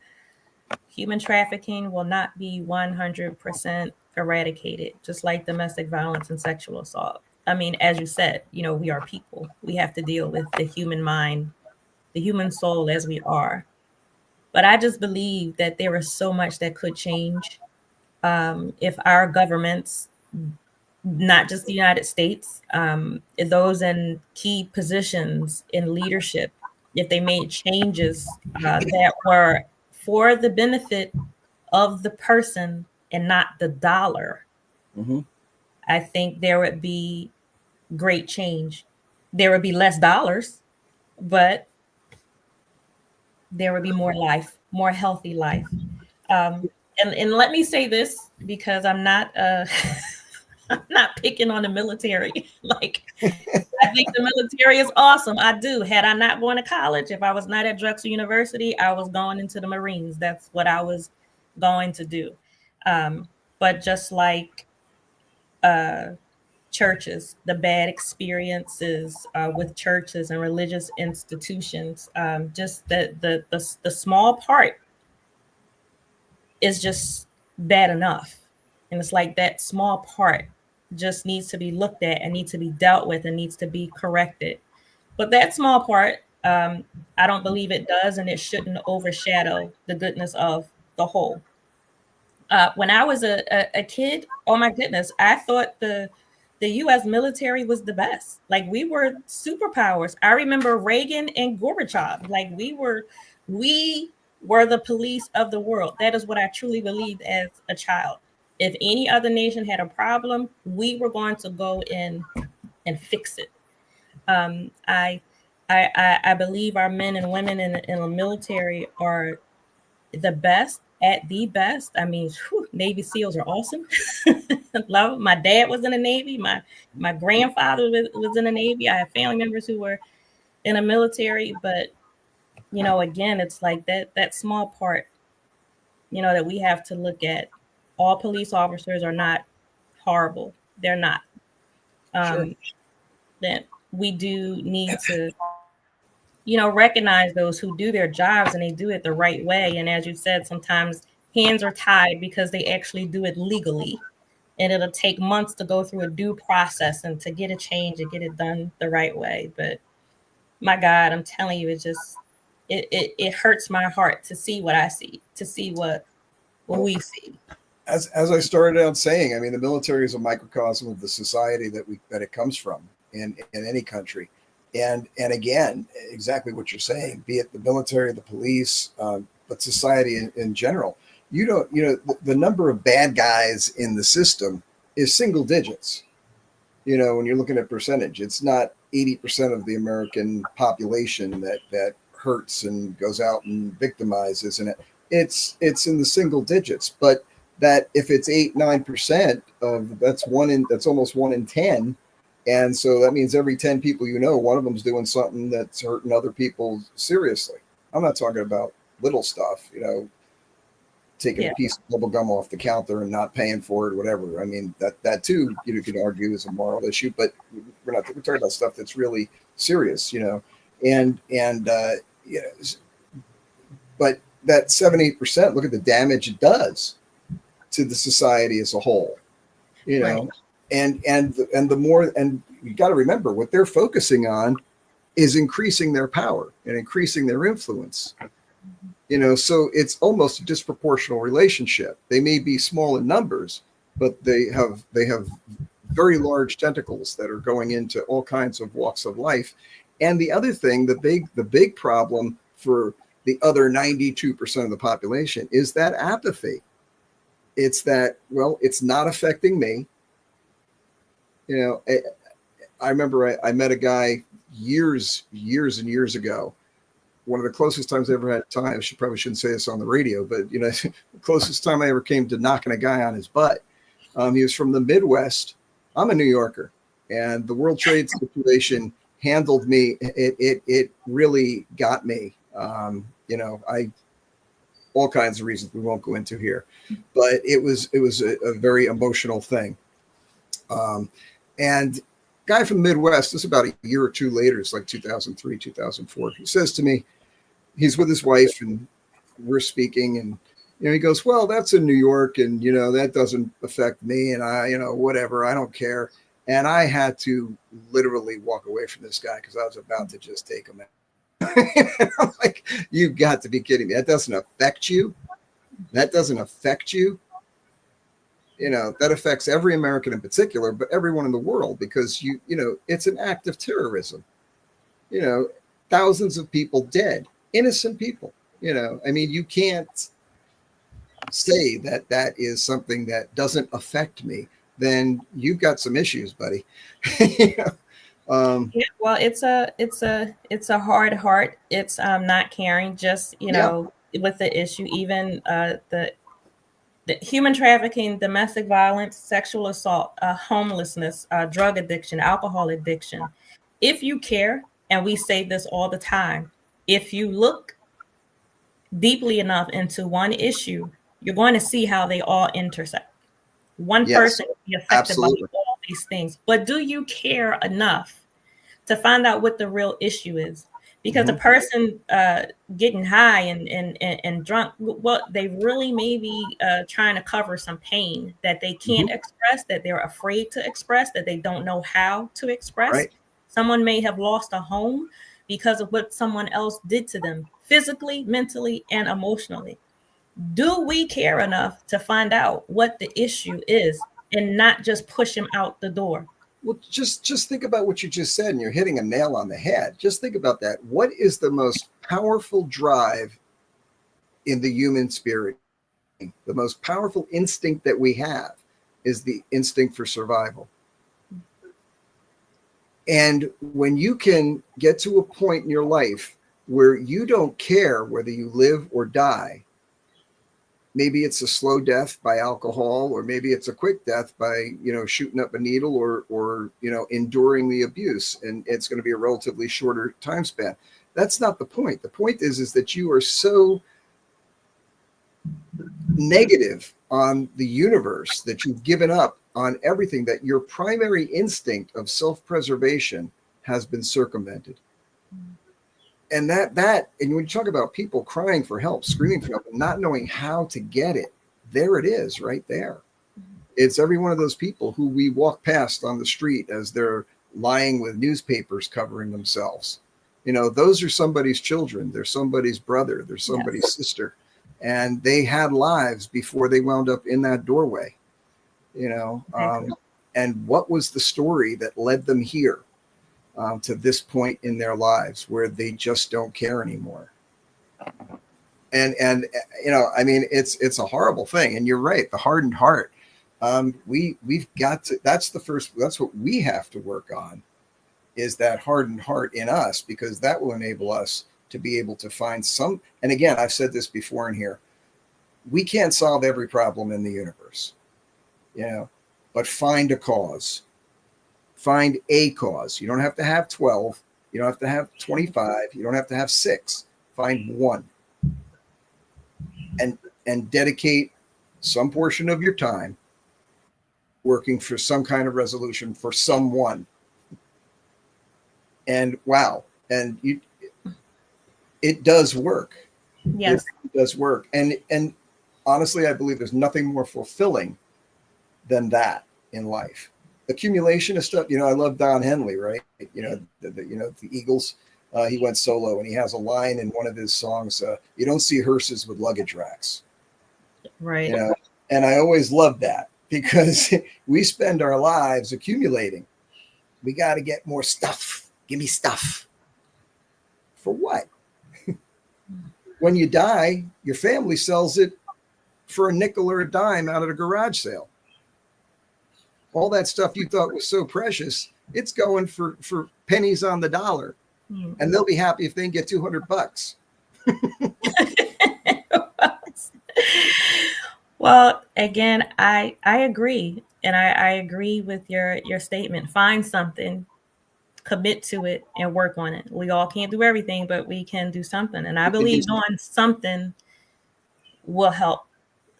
human trafficking will not be 100% eradicated, just like domestic violence and sexual assault. I mean, as you said, we are people. We have to deal with the human mind, the human soul as we are. But I just believe that there is so much that could change if our governments, not just the United States, those in key positions in leadership, if they made changes that were for the benefit of the person and not the dollar, Mm-hmm. I think there would be great change. There would be less dollars, but there would be more life, more healthy life. And let me say this because I'm not I'm not picking on the military. Like, I think the military is awesome. I do. Had I not gone to college, if I was not at Drexel University, I was going into the Marines. That's what I was going to do. But just like churches, the bad experiences with churches and religious institutions, just the small part is just bad enough. And it's like that small part just needs to be looked at and needs to be dealt with and needs to be corrected. But that small part, I don't believe it does, and it shouldn't overshadow the goodness of the whole. When I was a kid, oh my goodness, I thought the U.S. military was the best. Like, we were superpowers. I remember Reagan and Gorbachev. Like, we were the police of the world. That is what I truly believed as a child. If any other nation had a problem, we were going to go in and fix it. Um, I, I believe our men and women in the military are the best at the best. I mean, whew, Navy SEALs are awesome. Love them. My dad was in the Navy. My grandfather was in the Navy. I have family members who were in the military, but again, it's like that small part, that we have to look at. All police officers are not horrible. They're not. Sure. That we do need to recognize those who do their jobs and they do it the right way. And as you said, sometimes hands are tied because they actually do it legally. And it'll take months to go through a due process and to get a change and get it done the right way. But my God, I'm telling you, it hurts my heart to see what I see, to see what we see. As I started out saying, I mean, the military is a microcosm of the society that it comes from in any country. And again, exactly what you're saying, be it the military, the police, but society in general. The number of bad guys in the system is single digits. When you're looking at percentage, it's not 80% of the American population that hurts and goes out and victimizes, and it's in the single digits. But that if it's 8-9% of that's almost 1 in 10. And so that means every 10 people, one of them's doing something that's hurting other people seriously. I'm not talking about little stuff, taking a piece of bubble gum off the counter and not paying for it, whatever. I mean, that too, you can argue is a moral issue, but we're talking about stuff that's really serious, but that 7-8%, look at the damage it does to the society as a whole, Right. and the more, and you got to remember what they're focusing on is increasing their power and increasing their influence. So it's almost a disproportional relationship. They may be small in numbers, but they have very large tentacles that are going into all kinds of walks of life. And the other thing, the big problem for the other 92% of the population is that apathy. It's that, well, it's not affecting me. I remember I met a guy years and years ago. One of the closest times I ever had time, I probably shouldn't say this on the radio, but the closest time I ever came to knocking a guy on his butt. He was from the Midwest. I'm a New Yorker, and the World Trade situation handled me. It really got me. All kinds of reasons we won't go into here, but it was a very emotional thing. And guy from the Midwest, this is about a year or two later, it's like 2003, 2004. He says to me, he's with his wife and we're speaking, and He goes, well, that's in New York, and that doesn't affect me, and I, whatever, I don't care. And I had to literally walk away from this guy because I was about to just take him out. I'm like, you've got to be kidding me. That doesn't affect you. That doesn't affect you. That affects every American in particular, but everyone in the world, because it's an act of terrorism. Thousands of people dead, innocent people. I mean, you can't say that that is something that doesn't affect me. Then you've got some issues, buddy. Yeah, well, it's a hard heart. It's not caring. Just with the issue, even the human trafficking, domestic violence, sexual assault, homelessness, drug addiction, alcohol addiction. If you care, and we say this all the time, if you look deeply enough into one issue, you're going to see how they all intersect. One person can be affected absolutely. by all these things, but do you care enough to find out what the real issue is? Because a person getting high and drunk, well, they really may be trying to cover some pain that they can't express, that they're afraid to express, that they don't know how to express. Right. Someone may have lost a home because of what someone else did to them, physically, mentally, and emotionally. Do we care enough to find out what the issue is and not just push him out the door? Well, just think about what you just said, and you're hitting a nail on the head. Just think about that. What is the most powerful drive in the human spirit? The most powerful instinct that we have is the instinct for survival. And when you can get to a point in your life where you don't care whether you live or die, maybe it's a slow death by alcohol, or maybe it's a quick death by, shooting up a needle, or enduring the abuse. And it's going to be a relatively shorter time span. That's not the point. The point is that you are so negative on the universe that you've given up on everything, that your primary instinct of self-preservation has been circumvented. And and when you talk about people crying for help, screaming for help, and not knowing how to get it, there it is right there. It's every one of those people who we walk past on the street as they're lying with newspapers covering themselves. Those are somebody's children. They're somebody's brother. They're somebody's sister. And they had lives before they wound up in that doorway. And what was the story that led them here? To this point in their lives where they just don't care anymore. And I mean, it's a horrible thing. And you're right, the hardened heart. We've got to, that's what we have to work on, is that hardened heart in us, because that will enable us to be able to find some. And again, I've said this before in here, we can't solve every problem in the universe, but find a cause. Find a cause. You don't have to have 12. You don't have to have 25. You don't have to have 6. Find one. And dedicate some portion of your time working for some kind of resolution for someone. And wow. And it does work. Yes. It does work. And honestly, I believe there's nothing more fulfilling than that in life. Accumulation of stuff. I love Don Henley, right? The Eagles. He went solo, and he has a line in one of his songs. You don't see hearses with luggage racks, right? And I always love that, because we spend our lives accumulating. We got to get more stuff. Give me stuff. For what? When you die, your family sells it for a nickel or a dime out at a garage sale. All that stuff you thought was so precious, it's going for pennies on the dollar. And they'll be happy if they can get $200. Well, again, I agree. And I agree with your statement. Find something, commit to it, and work on it. We all can't do everything, but we can do something. And I believe doing something will help.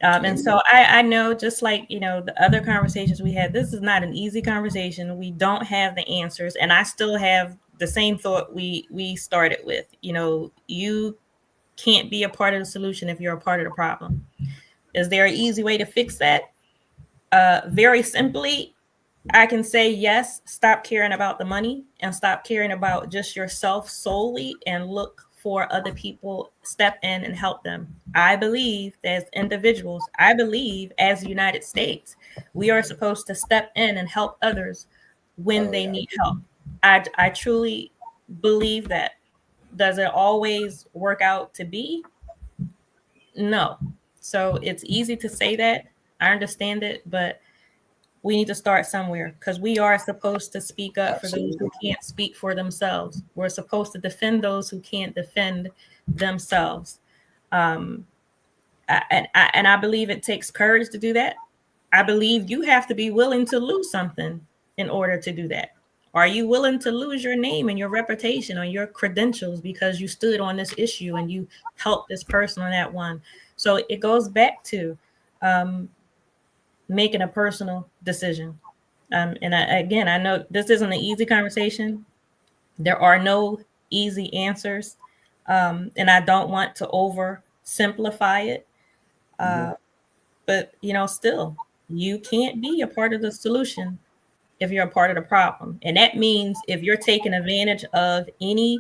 And so I know, just like, the other conversations we had, this is not an easy conversation. We don't have the answers. And I still have the same thought we started with. You can't be a part of the solution if you're a part of the problem. Is there an easy way to fix that? Very simply, I can say yes, stop caring about the money and stop caring about just yourself solely and look for other people, step in and help them. I believe that as individuals, I believe as the United States, we are supposed to step in and help others when Oh, they yeah. need help. I truly believe that. Does it always work out to be? No. So it's easy to say that. I understand it, but we need to start somewhere because we are supposed to speak up for those who Absolutely. can't speak for themselves. We're supposed to defend those who can't defend themselves. Um, and I believe it takes courage to do that. I believe you have to be willing to lose something in order to do that. Are you willing to lose your name and your reputation or your credentials because you stood on this issue and you helped this person on that one? So it goes back to um, making a personal decision. Again, I know this isn't an easy conversation. There are no easy answers. And I don't want to oversimplify it. Mhm. But, still, you can't be a part of the solution if you're a part of the problem. And that means if you're taking advantage of any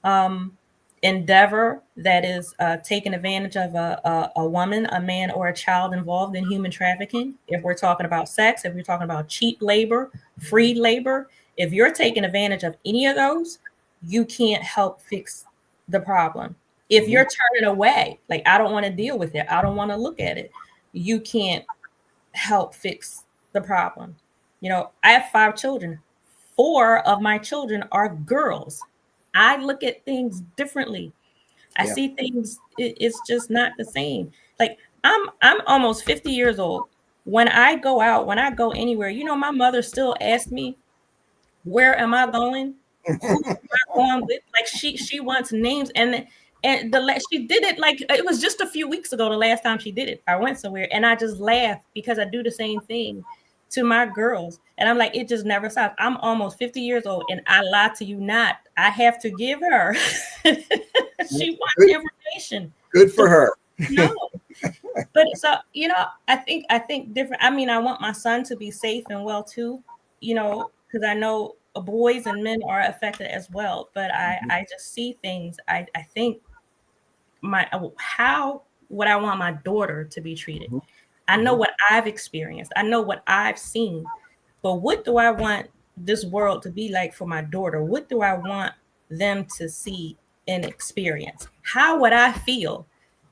um, endeavor that is taking advantage of a woman, a man, or a child involved in human trafficking, if we're talking about sex, if we're talking about cheap labor, free labor, if you're taking advantage of any of those, you can't help fix the problem. If Mhm. you're turning away, like, I don't want to deal with it, I don't want to look at it, you can't help fix the problem. I have 5 children. 4 of my children are girls. I look at things differently. I Yeah. see things, it's just not the same. Like, I'm almost 50 years old. When I go out, when I go anywhere, my mother still asks me, where am I going? Who am I going with? Like, she wants names, and she did it, like, it was just a few weeks ago the last time she did it. I went somewhere and I just laughed because I do the same thing to my girls, and I'm like, it just never stops. I'm almost 50 years old, and I lie to you not. I have to give her. She wants Good, information. good So for her. no, but so I think different. I mean, I want my son to be safe and well too, because I know boys and men are affected as well. But I just see things. I think how would I want my daughter to be treated? Mhm. I know Mhm. what I've experienced. I know what I've seen. But what do I want this world to be like for my daughter? What do I want them to see and experience? How would I feel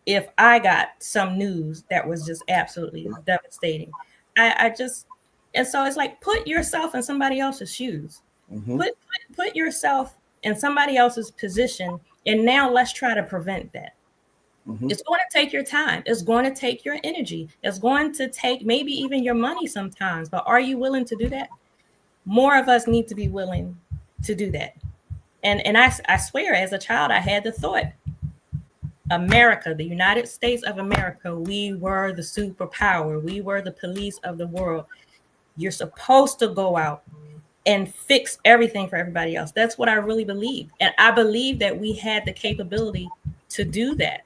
if I got some news that was just absolutely devastating? I just, and so it's like, put yourself in somebody else's shoes. Mhm. Put yourself in somebody else's position, and now let's try to prevent that. Mhm. It's going to take your time. It's going to take your energy. It's going to take maybe even your money sometimes. But are you willing to do that? More of us need to be willing to do that. And I swear, as a child, I had the thought, America, the United States of America, we were the superpower. We were the police of the world. You're supposed to go out and fix everything for everybody else. That's what I really believe. And I believe that we had the capability to do that.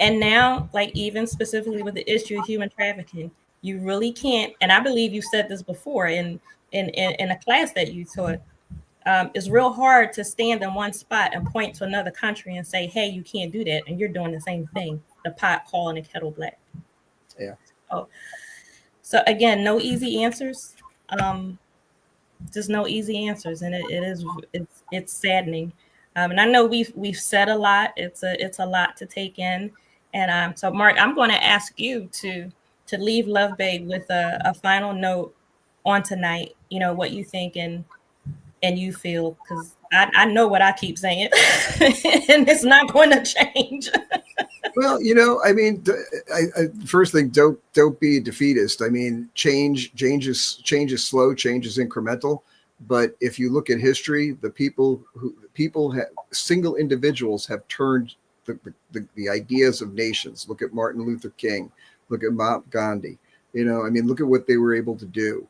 And now, like, even specifically with the issue of human trafficking, you really can't. And I believe you said this before in a class that you taught. It's real hard to stand in one spot and point to another country and say, "Hey, you can't do that," and you're doing the same thing. The pot calling the kettle black. Yeah. Oh, so again, no easy answers. Um, just no easy answers, and it's saddening. And I know we've said a lot. It's a lot to take in, and so Mark, I'm going to ask you to leave Love Babe with a final note on tonight. What you think and you feel, because I know what I keep saying, and it's not going to change. Well, I mean, first thing, don't be a defeatist. I mean, change is slow, change is incremental. But if you look at history, single individuals have turned the ideas of nations. Look at Martin Luther King. Look at Mahatma Gandhi. I mean, look at what they were able to do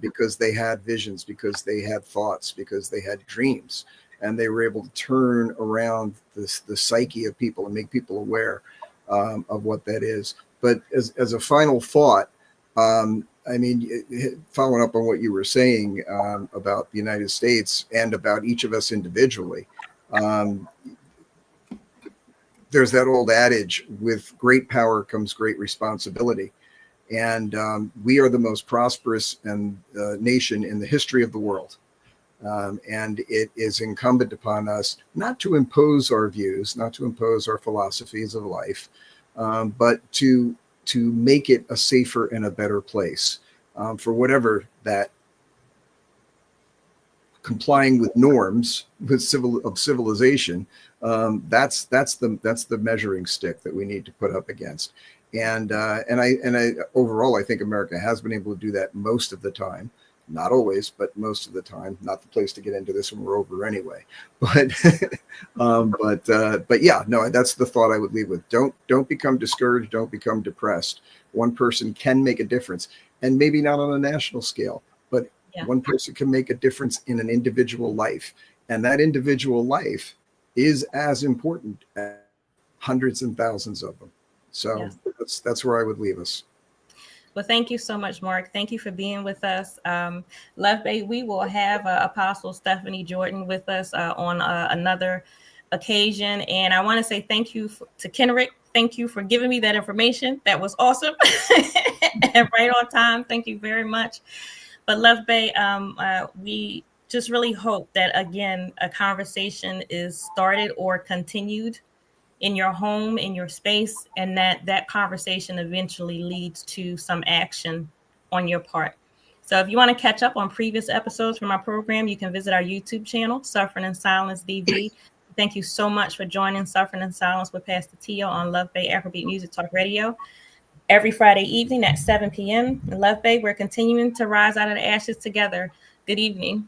because they had visions, because they had thoughts, because they had dreams. and they were able to turn around the psyche of people and make people aware of what that is. But as a final thought, I mean, following up on what you were saying about the United States and about each of us individually, there's that old adage, with great power comes great responsibility. And we are the most prosperous nation in the history of the world. And it is incumbent upon us not to impose our views, not to impose our philosophies of life, but to make it a safer and a better place for whatever that complying with norms of civilization. That's the measuring stick that we need to put up against. And I overall, I think America has been able to do that most of the time. Not always, but most of the time. Not the place to get into this when we're over anyway. But but yeah, no, that's the thought I would leave with. Don't become discouraged. Don't become depressed. One person can make a difference, and maybe not on a national scale, but one person can make a difference in an individual life, and that individual life is as important as hundreds and thousands of them. So that's where I would leave us. Well, thank you so much, Mark. Thank you for being with us. Love Bay, we will have Apostle Stephanie Jordan with us on another occasion. And I want to say thank you to Kenrick. Thank you for giving me that information. That was awesome. And right on time. Thank you very much. But Love Bay, we just really hope that, again, a conversation is started or continued in your home, in your space, and that conversation eventually leads to some action on your part. So if you want to catch up on previous episodes from our program, you can visit our YouTube channel, Suffering in Silence DV. Thank you so much for joining Suffering in Silence with Pastor Tio on Love Bay Afrobeat Music Talk Radio. Every Friday evening at 7 p.m. in Love Bay, we're continuing to rise out of the ashes together. Good evening.